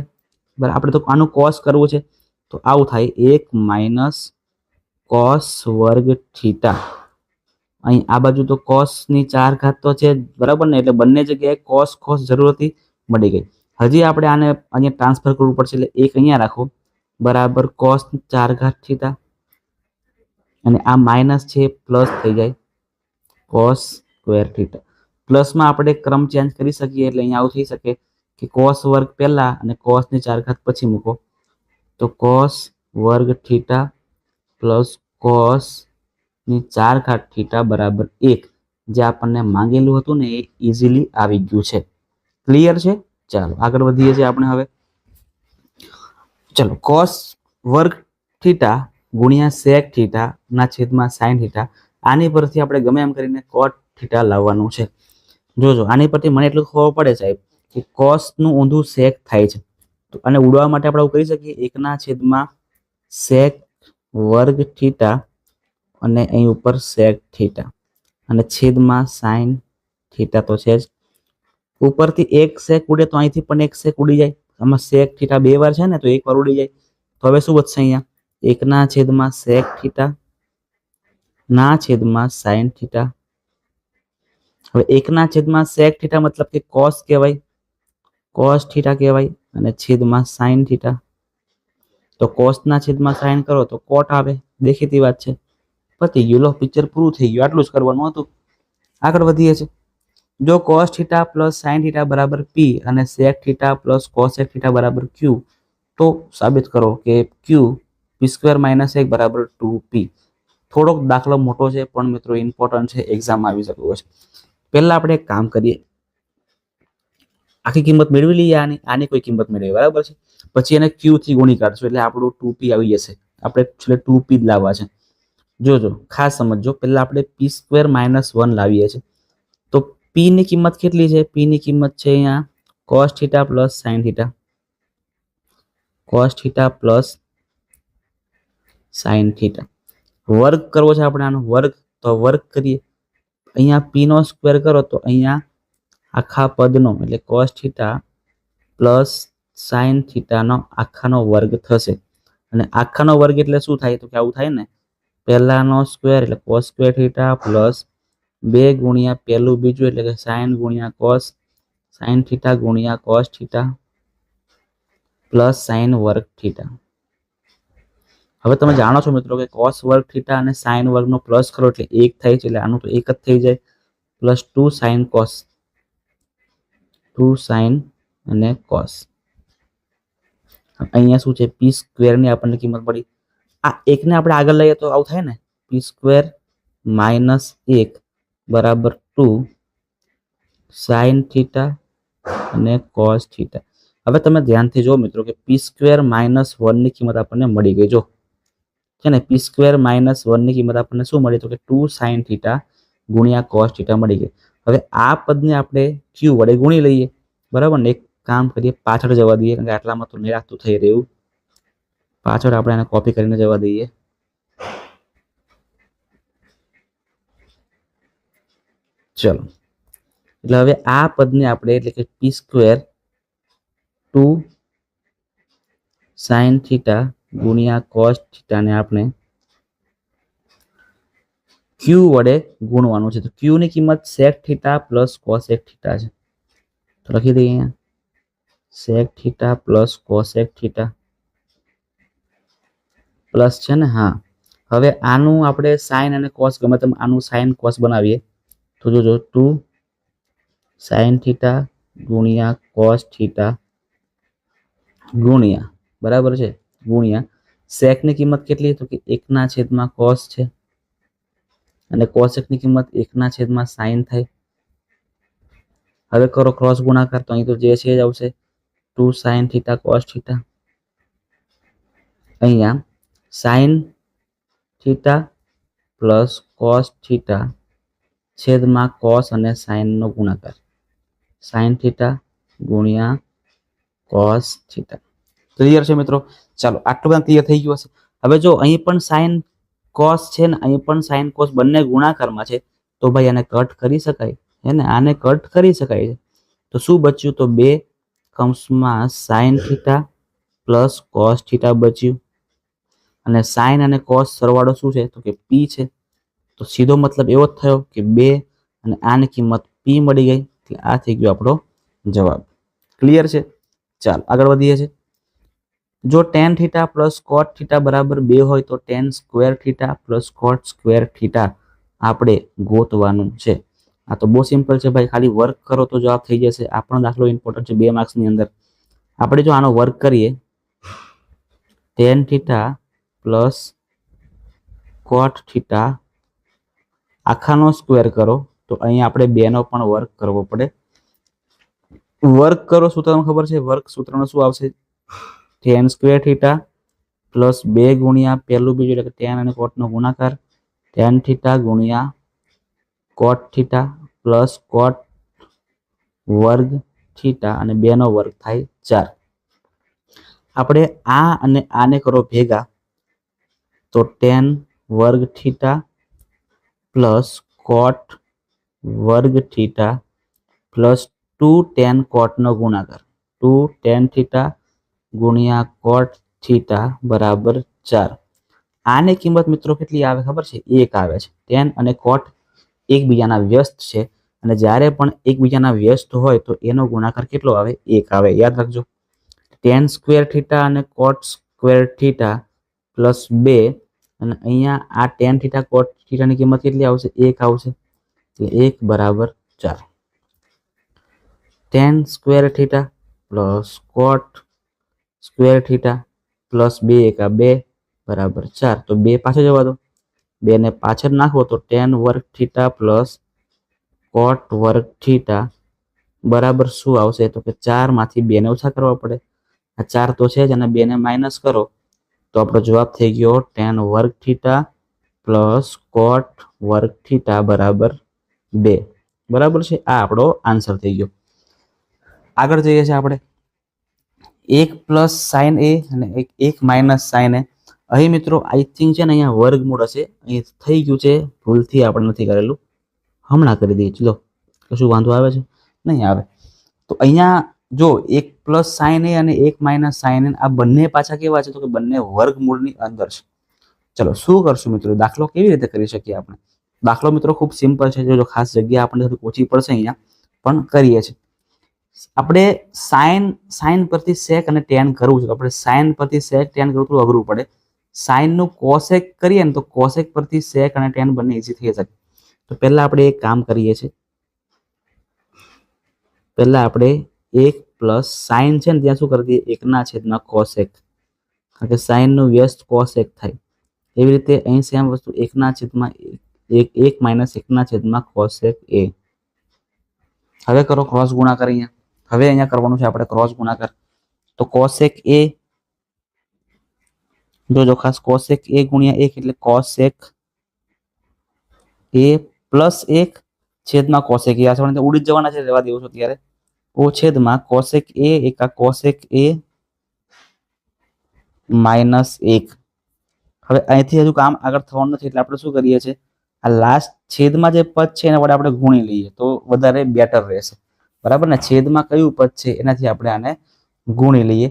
બરાબર, આપણે તો આનું cos કરવું છે તો આવું થાય 1 માઇનસ cos વર્ગ થીટા. અહીં આ બાજુ તો cos ની 4 ઘાત તો છે, બરાબર ને, એટલે બંને જગ્યાએ cos જરૂર હતી, મળી ગઈ. હજી આપણે આને અહીંયા ટ્રાન્સફર કરવું પડશે, એટલે 1 અહીંયા રાખો, બરાબર cos 4 ઘાત થીટા, અને આ માઇનસ છે પ્લસ થઈ જાય cos સ્ક્વેર થીટા. પ્લસમાં આપણે ક્રમ ચેન્જ કરી શકીએ, એટલે અહીંયા આવું થઈ શકે કે cos વર્ગ પહેલા અને cos ની 4 ઘાત પછી મૂકો, તો cos વર્ગ થીટા પ્લસ cos ની 4 ઘાત થીટા બરાબર 1, જે આપણને માંગેલું હતું ને એ ઇઝીલી આવી ગયું છે. ક્લિયર છે. ચાલો આગળ વધીએ છીએ આપણે હવે. ચલો cos વર્ગ થીટા ગુણ્યા સેક થીટા ના છેદમાં સાઇન થીટા. આની પરથી આપણે ગમે એમ કરીને કોટ થીટા લાવવાનું છે. જોજો આની પરથી મને એટલું ખબર પડે સાહેબ કે કોસનું ઊંધું સેક થાય છે, તો આને ઉડવા માટે આપણે કરી શકીએ 1/, સેક વર્ગ થીટા અને અહીં ઉપર સેક થીટા અને છેદમાં સાઇન થીટા તો છે જ. ઉપરથી એક સેક ઉડે તો અહીંથી પણ એક સેક ઉડી જાય. આમાં સેક થીટા 2 વાર છે ને, તો 1 વાર ઉડી જાય. તો હવે શું વધશે અહીંયા? 1/, સેક થીટા ના છેદમાં સાઇન થીટા. હવે 1/, સેક થીટા મતલબ કે કોસ કહેવાય, કોસ થીટા કહેવાય અને છેદમાં સાઇન થીટા. તો કોસના છેદમાં સાઇન કરો તો કોટ આવે, દેખીતી વાત છે. પતી ગયું, લો પિક્ચર પૂરું થઈ ગયું. આટલું જ કરવાનું હતું. આગળ વધીએ છીએ. જો cos theta plus sine theta બરાબર પી અને sec theta plus cosec theta બરાબર ક્યુ, તો સાબિત કરો કે ક્યુ p² - 1 બરાબર 2p. થોડોક દાખલો મોટો છે પણ મિત્રો ઇમ્પોર્ટન્ટ છે, એક્ઝામ આવી શકતો છે. પહેલા આપણે એક કામ કરીએ, આખી કિંમત મેળવી લઈએ. આની કોઈ કિંમત મેળવી, બરાબર છે. પછી એને ક્યુ થી ગુણી કાઢશું એટલે આપણું 2p આવી જશે. આપણે છેલ્લે 2p જ લાવવા છે. જોજો ખાસ સમજો, પહેલા આપણે p² - 1 લાવીએ છીએ. તો p ની કિંમત કેટલી છે? p ની કિંમત છે અહીંયા cos theta plus sine theta, cos theta plus sine theta. વર્ગ કરવો છે આપણે આનો વર્ગ, તો વર્ગ કરીએ. અહીંયા p નો સ્ક્વેર કરો તો અહીંયા આખા પદનો એટલે cos થીટા પ્લસ સાઇન થીટાનો આખાનો વર્ગ થશે. અને આખાનો વર્ગ એટલે શું થાય? તો કે આવું થાય ને, પહેલાનો સ્ક્વેર એટલે cos² થીટા પ્લસ 2 ગુણ્યા પહેલું બીજું એટલે કે સાઇન ગુણ્યા કોસ, સાઇન થીટા ગુણ્યા કોસ થીટા પ્લસ સાઇન વર્ગ થીટા. હવે તમે જાણો છો મિત્રો કે કોસ વર્ગ થીટા અને સાઇન વર્ગનો પ્લસ કરો એટલે 1 થાય છે, એટલે આનું તો 1 જ થઈ જાય. પ્લસ 2 સાઇન કોસ, 2 સાઇન અને કોસ. અહીંયા શું છે? p² ની આપણને કિંમત મળી. આ 1 ને આપણે આગળ લઈએ તો આવું થાય ને, p² - 1 બરાબર 2 સાઇન થીટા અને કોસ થીટા. હવે તમે ધ્યાનથી જો મિત્રો કે p² - 1 ની કિંમત આપણને મળી ગઈ. જો છે ને, p² - 1 ની કિંમત આપણને શું મળી? તો કે 2 સાઇન થીટા ગુણ્યા કોસ થીટા મળી ગઈ. હવે આ પદને આપણે q વડે ગુણી લઈએ, બરાબર ને. એક કામ કરીએ, પાછળ જવા દઈએ, કારણ કે આટલામાં તો નિરાકતું થઈ રહ્યું. પાછળ આપણે એને કોપી કરીને જવા દઈએ. ચલો, એટલે હવે આ પદને આપણે એટલે કે p² 2 સાઇન થીટા ગુણ્યા કોસ થીટાને આપણે q વડે ગુણવાનું છે. તો q ની કિંમત sec theta plus cosec theta છે. તો લખી દઈએ અહીંયા sec theta plus cosec theta plus છે ને, હા. હવે આનું આપણે સાઇન અને કોસ ગમે તેમ આનું સાઇન કોસ બનાવીએ તો જોજો 2 સાઇન થીટા ગુણ્યા કોસ થીટા ગુણ્યા, બરાબર છે, ગુણ્યા સેકની કિંમત કેટલી? તો કે 1/, કોસ છે અને કોસેકની કિંમત 1/, સાઇન થાય. હવે કરો ક્રોસ ગુણાકાર, તો અહીં તો જે છે જ આવશે, 2 સાઇન થીટા કોસ થીટા. અહીંયા sign theta plus cos theta છેદમાં કોસ અને સાઇનનો ગુણાકાર, સાઇન થીટા ગુણ્યા કોસ થીટા. ક્લિયર છે મિત્રો? ચાલો, આટલું બધું ક્લિયર થઈ ગયું હશે. હવે જો અહીં પણ સાઇન કોસ છે ને અહીં પણ સાઇન કોસ બંને ગુણાકારમાં છે, તો ભાઈ આને કટ કરી શકાય હે ને, આને કટ કરી શકાય છે. તો શું બચ્યું? તો 2 કૌંસમાં sine theta plus cos theta બચ્યું. અને સાઇન અને કોસ સરવાળો શું છે? તો કે p છે. તો સીધો મતલબ એવો જ થયો કે 2 અને આની કિંમત p મળી ગઈ, એટલે આ થઈ ગયો આપણો જવાબ. ક્લિયર છે? ચાલો આગળ વધીએ છીએ. જો tan theta plus cot theta બરાબર 2 હોય તો tan square theta plus cot square theta આપણે ગોતવાનું છે. આ તો બહુ સિમ્પલ છે ભાઈ, ખાલી વર્ક કરો તો જવાબ થઈ જશે. આ પણ દાખલો ઇમ્પોર્ટન્ટ છે 2 માર્ક્સની અંદર. આપણે જો આનો વર્ક કરીએ, tan theta plus cot theta આખાનો સ્ક્વેર કરો તો અહીંયા આપણે 2 નો પણ વર્ક કરવો પડે. વર્ક કરો સૂત્ર ખબર છે? વર્ક સૂત્રનો શું આવશે? tan સ્ક્વેર થીટા પ્લસ 2 ગુણ્યા પહેલું બીજું એટલે કે ટેન અને કોટનો ગુણાકાર, ટેન થીટા ગુણ્યા કોટ થીટા પ્લસ કોટ વર્ગ થીટા અને 2 નો વર્ગ થાય 4. આપણે આ અને આને કરો ભેગા તો ટેન વર્ગ થીટા પ્લસ કોટ વર્ગ થીટા પ્લસ 2 ટેન કોટનો ગુણાકાર, 2 ટેન થીટા ગુણ્યા કોટ થીટા બરાબર 4. આની કિંમત મિત્રો કેટલી આવે ખબર છે? 1 આવે છે. ટેન અને કોટ એકબીજાના વ્યસ્ત છે અને જ્યારે પણ એકબીજાના વ્યસ્ત હોય તો એનો ગુણાકાર કેટલો આવે? 1 આવે. યાદ રાખજો. ટેન સ્ક્વેર થીટા અને કોટ સ્ક્વેર થીટા પ્લસ 2 અને અહીંયા આ ટેન થીટા કોટ થીટાની કિંમત કેટલી આવશે? 1 આવશે. એટલે 1 બરાબર 4. Ten square theta plus cot square theta plus 2 એકા 2 બરાબર 4. તો 2 પાછળ જવા દો. 2 ને પાછળ નાખો તો ટેન વર્ગ થીટા પ્લસ કોટ વર્ગ થીટા બરાબર શું આવશે? તો કે 4 માંથી 2 ને ઓછા કરવા પડે. આ 4 તો છે જ અને 2 ને માઇનસ કરો તો આપણો જવાબ થઈ ગયો ટેન વર્ગ થીટા પ્લસ કોટ વર્ગ થીટા બરાબર 2. બરાબર છે. આ આપણો આન્સર થઈ ગયો. આગળ જઈએ છીએ આપણે 1 પ્લસ સાઇન એ અને 1 માઇનસ સાઇન એ. અહીં મિત્રો આઈ થિંક છે ને અહીંયા વર્ગમૂળ હશે. અહીં થઈ ગયું છે, ભૂલથી આપણે નથી કરેલું, હમણાં કરી દઈએ. ચલો, કશું વાંધો આવે છે? નહીં આવે. તો અહીંયા જો 1 પ્લસ સાઇન એ અને 1 માઇનસ સાઇન એ આ બંને પાછા કેવા છે? તો કે બંને વર્ગમૂળની અંદર છે. ચલો શું કરશું મિત્રો? દાખલો કેવી રીતે કરી શકીએ આપણે? દાખલો મિત્રો ખૂબ સિમ્પલ છે. જો ખાસ જગ્યા આપણને થોડી ઓછી પડશે અહીંયા, પણ કરીએ છીએ. આપણે સાઇન પરથી સેક અને ટેન કરવું છે. આપણે સાઇન પરથી સેક ટેન કરવું થોડું અઘરું પડે. સાઇનનું કોસેક કરીએ ને તો કોસેક પરથી સેક અને ટેન બંને ઇઝી થઈ શકે. તો પહેલા આપણે એક કામ કરીએ છીએ. પહેલા આપણે 1 પ્લસ સાઇન છે ને ત્યાં શું કરી દઈએ? 1 છેદમાં કોસેક. કારણ કે સાઇનનું વ્યસ્ત કોસેક થાય. એવી રીતે અહીં સેમ વસ્તુ 1 છેદમાં 1 માઇનસ 1 છેદમાં કોસેક એ. હવે કરો ક્રોસ ગુણાકાર. હવે અહીંયા કરવાનું છે આપણે ક્રોસ ગુણાકાર. તો કોસેક એ, જોજો ખાસ, કોસેક એ ગુણ્યા 1 એટલે કોસેક એ પ્લસ 1 છેદમાં કોસેક એ. આ ઉડી જવાના છે, રહેવા દેવું છું ત્યારે. ઓ છેદમાં કોસેક એ એકા કોસેક એ માઇનસ 1. હવે અહીંથી હજુ કામ આગળ થવાનું નથી એટલે આપણે શું કરીએ છીએ? આ લાસ્ટ છેદમાં જે પદ છે એના વડે આપણે ગુણી લઈએ તો વધારે બેટર રહેશે. બરાબર ને? છેદમાં કયું પદ છે એનાથી આપણે આને ગુણી લઈએ.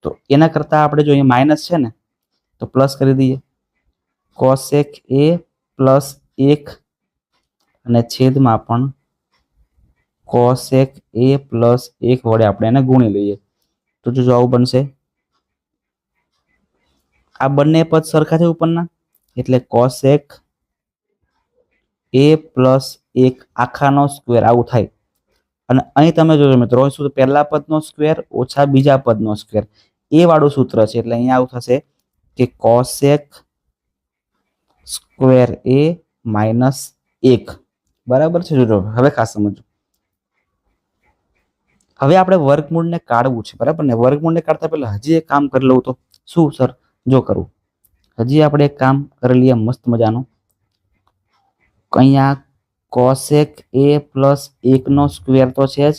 તો એના કરતાં આપણે જો અહીંયા માઇનસ છે ને તો પ્લસ કરી દઈએ. કોસેક એ પ્લસ 1 અને છેદમાં પણ કોસેક એ પ્લસ 1 વડે આપણે એને ગુણી લઈએ. તો જો આવું બનશે. આ બંને પદ સરખા છે ઉપરના, એટલે કોસેક એ પ્લસ 1 આખાનો સ્ક્વેર આવું થાય. અને અહીં તમે જોજો મિત્રો, શું પહેલા પદનો સ્ક્વેર ઓછા બીજા પદનો સ્ક્વેર એ વાળું સૂત્ર છે. એટલે અહીંયા આવું થશે કે કોસેક સ્ક્વેર એ માઇનસ 1. બરાબર છે? જોજો હવે ખાસ સમજો. હવે આપણે વર્ગમૂળને કાઢવું છે. બરાબર ને? વર્ગમૂળને કાઢતા પહેલા હજી એક કામ કરી લઉં તો શું સર? જો કરવું, હજી આપણે એક કામ કરી લઈએ મસ્ત મજાનું. અહીંયા કોસેક એ પ્લસ 1 નો સ્ક્વેર તો છે જ,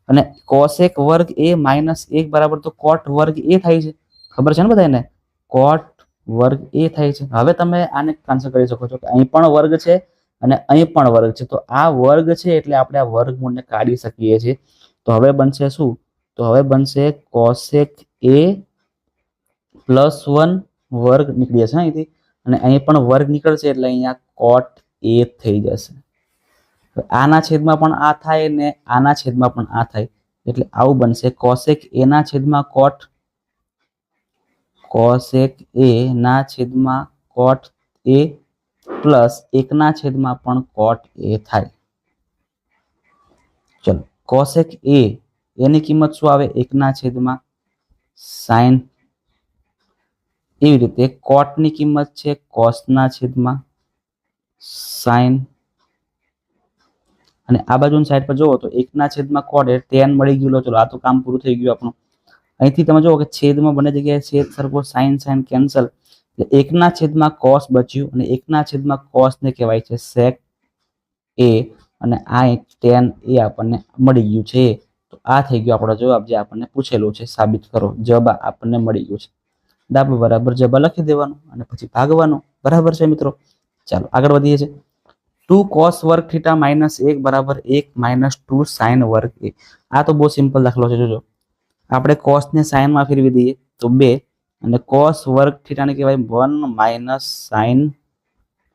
અને કોસેક વર્ગ એ માઇનસ 1 બરાબર તો કોટ વર્ગ એ થાય છે. ખબર છે ને બધાને? કોટ વર્ગ એ થાય છે. હવે તમે આને આન્સર કરી શકો છો કે અહીં પણ વર્ગ છે અને અહીં પણ વર્ગ છે. તો આ વર્ગ છે એટલે આપણે આ વર્ગમૂળને કાઢી શકીએ છીએ. તો હવે બનશે શું? તો હવે બનશે કોસેક એ પ્લસ 1 વર્ગ નીકળી જશે અહીંથી, અને અહીં પણ વર્ગ નીકળશે એટલે અહીંયા કોટ એ થઈ જશે. આના છેદમાં પણ આ થાય ને આના છેદમાં પણ આ થાય એટલે આવું બનશે. કોસેક એ ના છેદમાં કોટ, કોસેક એ ના છેદમાં કોટ એ પ્લસ 1 છેદમાં પણ કોટ એ થાય. ચલો, કોસેક એ એની કિંમત શું આવે? 1 છેદમાં સાઇન. એવી રીતે કોટની કિંમત છે કોસના છેદમાં સાઇન. અને આ બાજુની સાઈડ પર જુઓ તો 1 છેદમાં કોટ એ 10 મળી ગયું. ચલો, આ તો કામ પૂરું થઈ ગયું આપણું. અહીંથી તમે જુઓ કે છેદમાં બંને જગ્યાએ છેદ સરખો, સાઇન સાઇન કેન્સલ, એટલે 1/છેદમાં cos બચ્યું અને 1/છેદમાં cos ને કહેવાય છે sec a અને આ એક tan a આપણને મળી ગયું છે. તો આ થઈ ગયો આપણો જવાબ જે આપણને પૂછેલું છે સાબિત કરો. જવાબ આપણને મળી ગયું છે. ડાબા બરાબર જવાબ લખી દેવાનું અને પછી ભાગવાનું. બરાબર છે મિત્રો. ચાલો આગળ વધીએ છીએ. 2 cos વર્ગ થીટા માઇનસ 1 બરાબર 1 માઇનસ 2 સાઇન વર્ગ a. આ તો બહુ સિમ્પલ દાખલો છે. જોજો આપણે cos ને sin માં ફેરવી દઈએ તો 2 અને cos વર્ગ થીટાને કહેવાય 1 માઇનસ સાઇન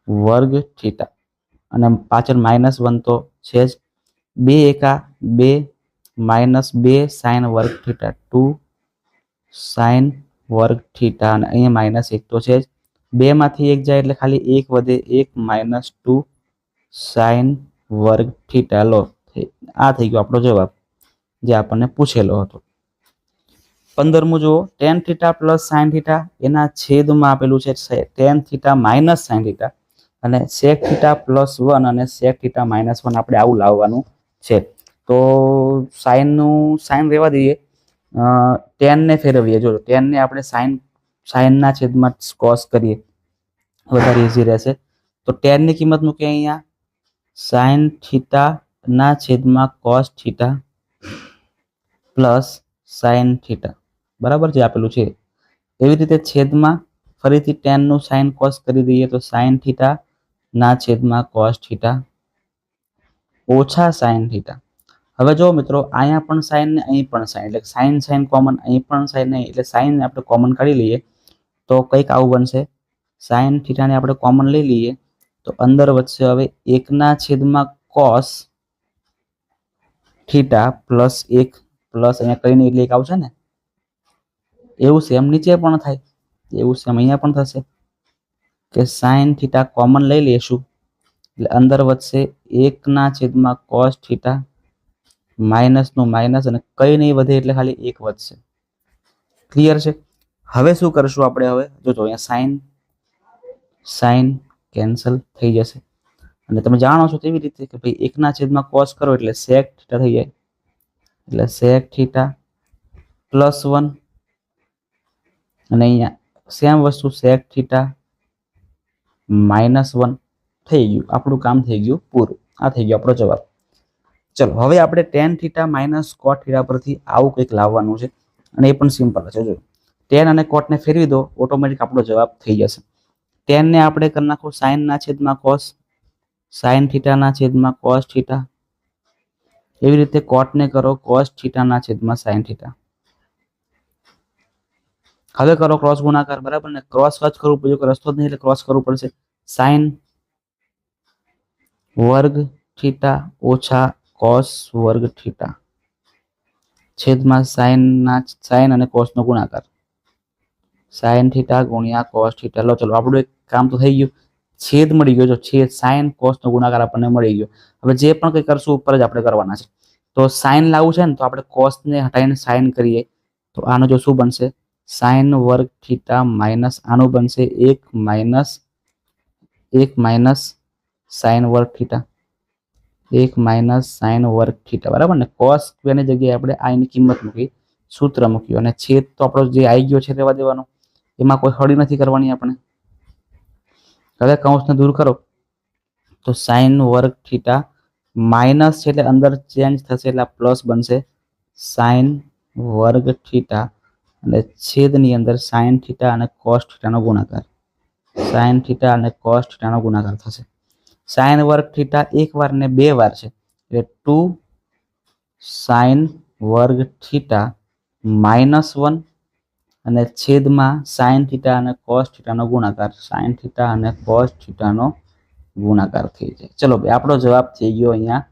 વર્ગ થીટા અને પાછળ -1 તો છે જ. 2 એકા 2 માઇનસ 2 સાઇન વર્ગ થીટા 2 સાઇન વર્ગ થીટા અને અહીંયા -1 તો છે જ. 2 માંથી 1 જાય એટલે ખાલી 1 વધે, 1 માઇનસ 2 સાઇન વર્ગ થીટા. લો આ થઈ ગયો આપણો જવાબ જે આપણને પૂછેલો હતો. 15મું જુઓ, tan theta plus sine theta એના છેદમાં આપેલું છે tan theta minus sine theta અને sec થીટા પ્લસ 1 અને sec થીટા માઇનસ 1 આપણે આવું લાવવાનું છે. તો સાઇન રહેવા દઈએ, tan ને ફેરવીએ. જો tan ને આપણે સાઇનના છેદમાં cos કરીએ વધારે ઈઝી રહેશે. તો tan ની કિંમત મૂકીએ અહીંયા સાઇન થીટા ના છેદમાં cos theta plus sine theta બરાબર જે આપેલું છે. એવી રીતે છેદમાં ફરીથી tan નું સાઇન cos કરી દઈએ તો સાઇન થીટા ના છેદમાં cos થીટા ઓછા સાઇન થીટા. હવે જો મિત્રો અહીંયા પણ સાઇન ને અહીં પણ સાઇન, એટલે સાઇન સાઇન કોમન, અહીં પણ સાઇન નહીં, એટલે સાઇન આપણે કોમન કાઢી લઈએ તો કંઈક આવું બનશે. સાઇન થીટાને આપણે કોમન લઈ લઈએ તો અંદર વધશે હવે 1/છેદમાં cos થીટા પ્લસ 1 પ્લસ અહીંયા કઈ નહીં એટલે 1 આવશે ને. એવું સેમ નીચે પણ થાય, એવું સેમ અહીંયા પણ થશે કે સાઇન થીટા કોમન લઈ લેશું એટલે અંદર વધશે 1/છેદમાં cos થીટા માઇનસનું માઇનસ અને કઈ નહીં વધે એટલે ખાલી 1 વધશે. ક્લિયર છે. હવે શું કરશું આપણે? હવે જોજો અહીંયા સાઇન કેન્સલ થઈ જશે અને તમે જાણો છો તેવી રીતે કે ભાઈ 1/છેદમાં cos કરો એટલે sec થીટા થઈ જાય, એટલે sec થીટા પ્લસ 1 અને અહીંયા સેમ વસ્તુ sec થીટા -1 થઈ ગયું. આપણું કામ થઈ ગયું પૂરું. આ થઈ ગયો આપણો જવાબ. ચલો હવે આપણે tan theta minus cot theta પરથી આવું કંઈક લાવવાનું છે અને એ પણ સિમ્પલ છે. જો tan અને cot ને ફેરવી દો ઓટોમેટિક આપણો જવાબ થઈ જશે. tan ને આપણે કરી નાખો sin ના છેદમાં cos, sin થીટા ના છેદમાં cos થીટા. એવી રીતે cot ને કરો cos થીટા ના છેદમાં sin થીટા. હવે કરો ક્રોસ ગુણાકાર. બરાબર ને, ક્રોસ જ કરવું પડે, કોઈ રસ્તો જ નહીં એટલે ક્રોસ કરવું પડશે. sin વર્ગ થીટા ઓછા cos વર્ગ થીટા છેદમાં sin અને cos નો ગુણાકાર. sin થીટા ગુણ્યા cos થીટા. લો ચલો આપણું એક કામ તો થઈ ગયું. છેદ મળી ગયો. જો છેદ sin cos નો ગુણાકાર આપણને મળી ગયો. હવે જે પણ કંઈ કરશું ઉપર જ આપણે કરવાના છે. તો sin લાવવું છે ને તો આપણે cos ને હટાવીને sin કરીએ તો આનો જો શું બનશે, sin વર્ગ થીટા માઇનસ આનું બનશે 1 માઇનસ sin વર્ગ થીટા, 1 માઇનસ sin વર્ગ થીટા. બરાબર ને. cos સ્ક્વેરની જગ્યાએ આપણે i ની કિંમત મૂકી, સૂત્ર મૂક્યું અને છેદ તો આપણો જે આવી ગયો છે રહેવા દેવાનો, એમાં કોઈ હળી નથી કરવાની આપણે. હવે કૌંસને દૂર કરો તો sin વર્ગ થીટા માઇનસ છે એટલે અંદર ચેન્જ થશે એટલે પ્લસ બનશે sin વર્ગ થીટા અને છેદની અંદર sin થીટા અને cos થીટાનો ગુણાકાર, sin થીટા અને cos થીટાનો ગુણાકાર થશે. sin વર્ગ થીટા એક વાર ને 2 વાર છે એટલે 2 sin વર્ગ થીટા -1 અને છેદમાં sin થીટા અને cos થીટાનો ગુણાકાર, sin થીટા અને cos થીટાનો ગુણાકાર થઈ જાય. ચલો ભાઈ આપણો જવાબ થઈ ગયો અહીંયા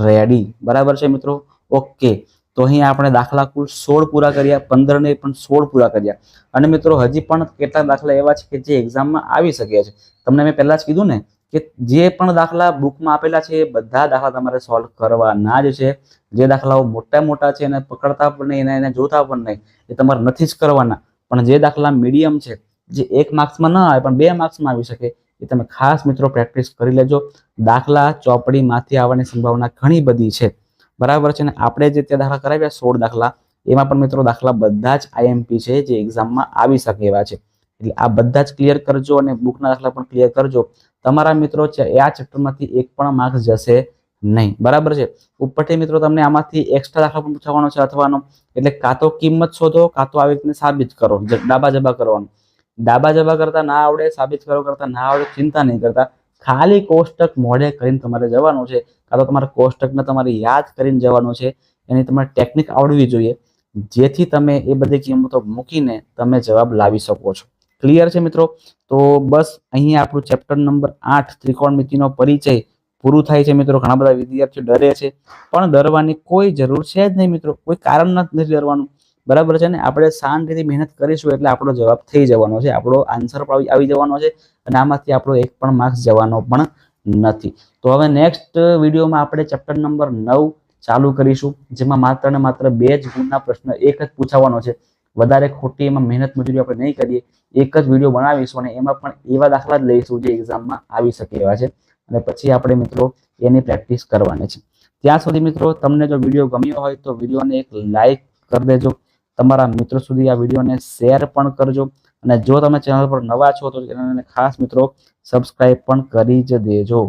રેડી. બરાબર છે મિત્રો. ઓકે, તો અહીંયા આપણે દાખલા કુલ 16 પૂરા કર્યા, 15 ને પણ 16 પૂરા કર્યા. અને મિત્રો હજી પણ કેટલાક દાખલા એવા છે કે જે એક્ઝામમાં આવી શકે છે. તમને મેં પહેલા જ કીધું ને કે જે પણ દાખલા બુકમાં આપેલા છે એ બધા દાખલા તમારે સોલ્વ કરવાના જ છે. જે દાખલાઓ મોટા છે એને પકડતા પણ નહીં, એને જોતા પણ નહીં, એ તમારે નથી જ કરવાના. પણ જે દાખલા મીડિયમ છે, જે 1 માર્ક્સમાં ન આવે પણ 2 માર્ક્સમાં આવી શકે, એ તમે ખાસ મિત્રો પ્રેક્ટિસ કરી લેજો. દાખલા ચોપડીમાંથી આવવાની સંભાવના ઘણી બધી છે. બરાબર છે ને. આપણે જે તે દાખલા કરાવ્યા 16 દાખલા એમાં પણ મિત્રો દાખલા બધા જ આઈએમપી છે જે એક્ઝામમાં આવી શકે એવા છે. એટલે આ બધા જ ક્લિયર કરજો અને બુકના દાખલા પણ ક્લિયર કરજો. તમારા મિત્રો છે આ ચેપ્ટરમાંથી એક પણ માર્ક્સ જશે નહીં. બરાબર છે. ઉપરથી મિત્રો તમને આમાંથી એક્સ્ટ્રા દાખલા પણ પૂછવાનો છે અથવાનો. એટલે કાં તો કિંમત શોધો કાં તો આવી રીતને સાબિત કરો, ડાબા જબા કરવાનું. ડાબા જબા કરતા ના આવડે, સાબિત કરો કરતા ના આવડે, ચિંતા નહીં કરતા. ખાલી કોષ્ટક મોઢે કરીને તમારે જવાનું છે, કાં તો તમારા કોષ્ટકને તમારે યાદ કરીને જવાનું છે. એની તમારે ટેકનિક આવડવી જોઈએ, જેથી તમે એ બધી કિંમતો મૂકીને તમે જવાબ લાવી શકો છો. ક્લિયર છે મિત્રો? તો બસ અહીંયા આપણું ચેપ્ટર નંબર 8 ત્રિકોણમિતિનો પરિચય પૂરું થાય છે મિત્રો. ઘણા બધા વિદ્યાર્થીઓ ડરે છે, પણ ડરવાની કોઈ જરૂર છે જ નહીં મિત્રો. કોઈ કારણ નથી ડરવાનું. બરાબર છે ને? આપણે શાંતિથી મહેનત કરીશું એટલે આપણો જવાબ થઈ જવાનો છે, આપણો આન્સર આવી જવાનો છે, અને આમાંથી આપણો એક પણ માર્ક્સ જવાનો પણ નથી. તો હવે નેક્સ્ટ વિડીયોમાં આપણે ચેપ્ટર નંબર 9 ચાલુ કરીશું, જેમાં માત્ર ને માત્ર 2 જ ગુણના પ્રશ્ન એક જ પૂછાવાનો છે. વધારે ખોટી એમાં મહેનત મજૂરી આપણે નહીં કરીએ. એક જ વિડીયો બનાવીશું અને એમાં પણ એવા દાખલા જ લઈશું જે એક્ઝામમાં આવી શકે એવા છે, અને પછી આપણે મિત્રો એની પ્રેક્ટિસ કરવાની છે. ત્યાં સુધી મિત્રો તમને જો વિડીયો ગમ્યો હોય તો વિડીયોને એક લાઈક કરી દેજો. તમારા મિત્રો સુધી આ વિડીયોને શેર પણ કરજો, અને જો તમે ચેનલ પર નવા છો તો ચેનલને ખાસ મિત્રો સબસ્ક્રાઇબ પણ કરી જ દેજો.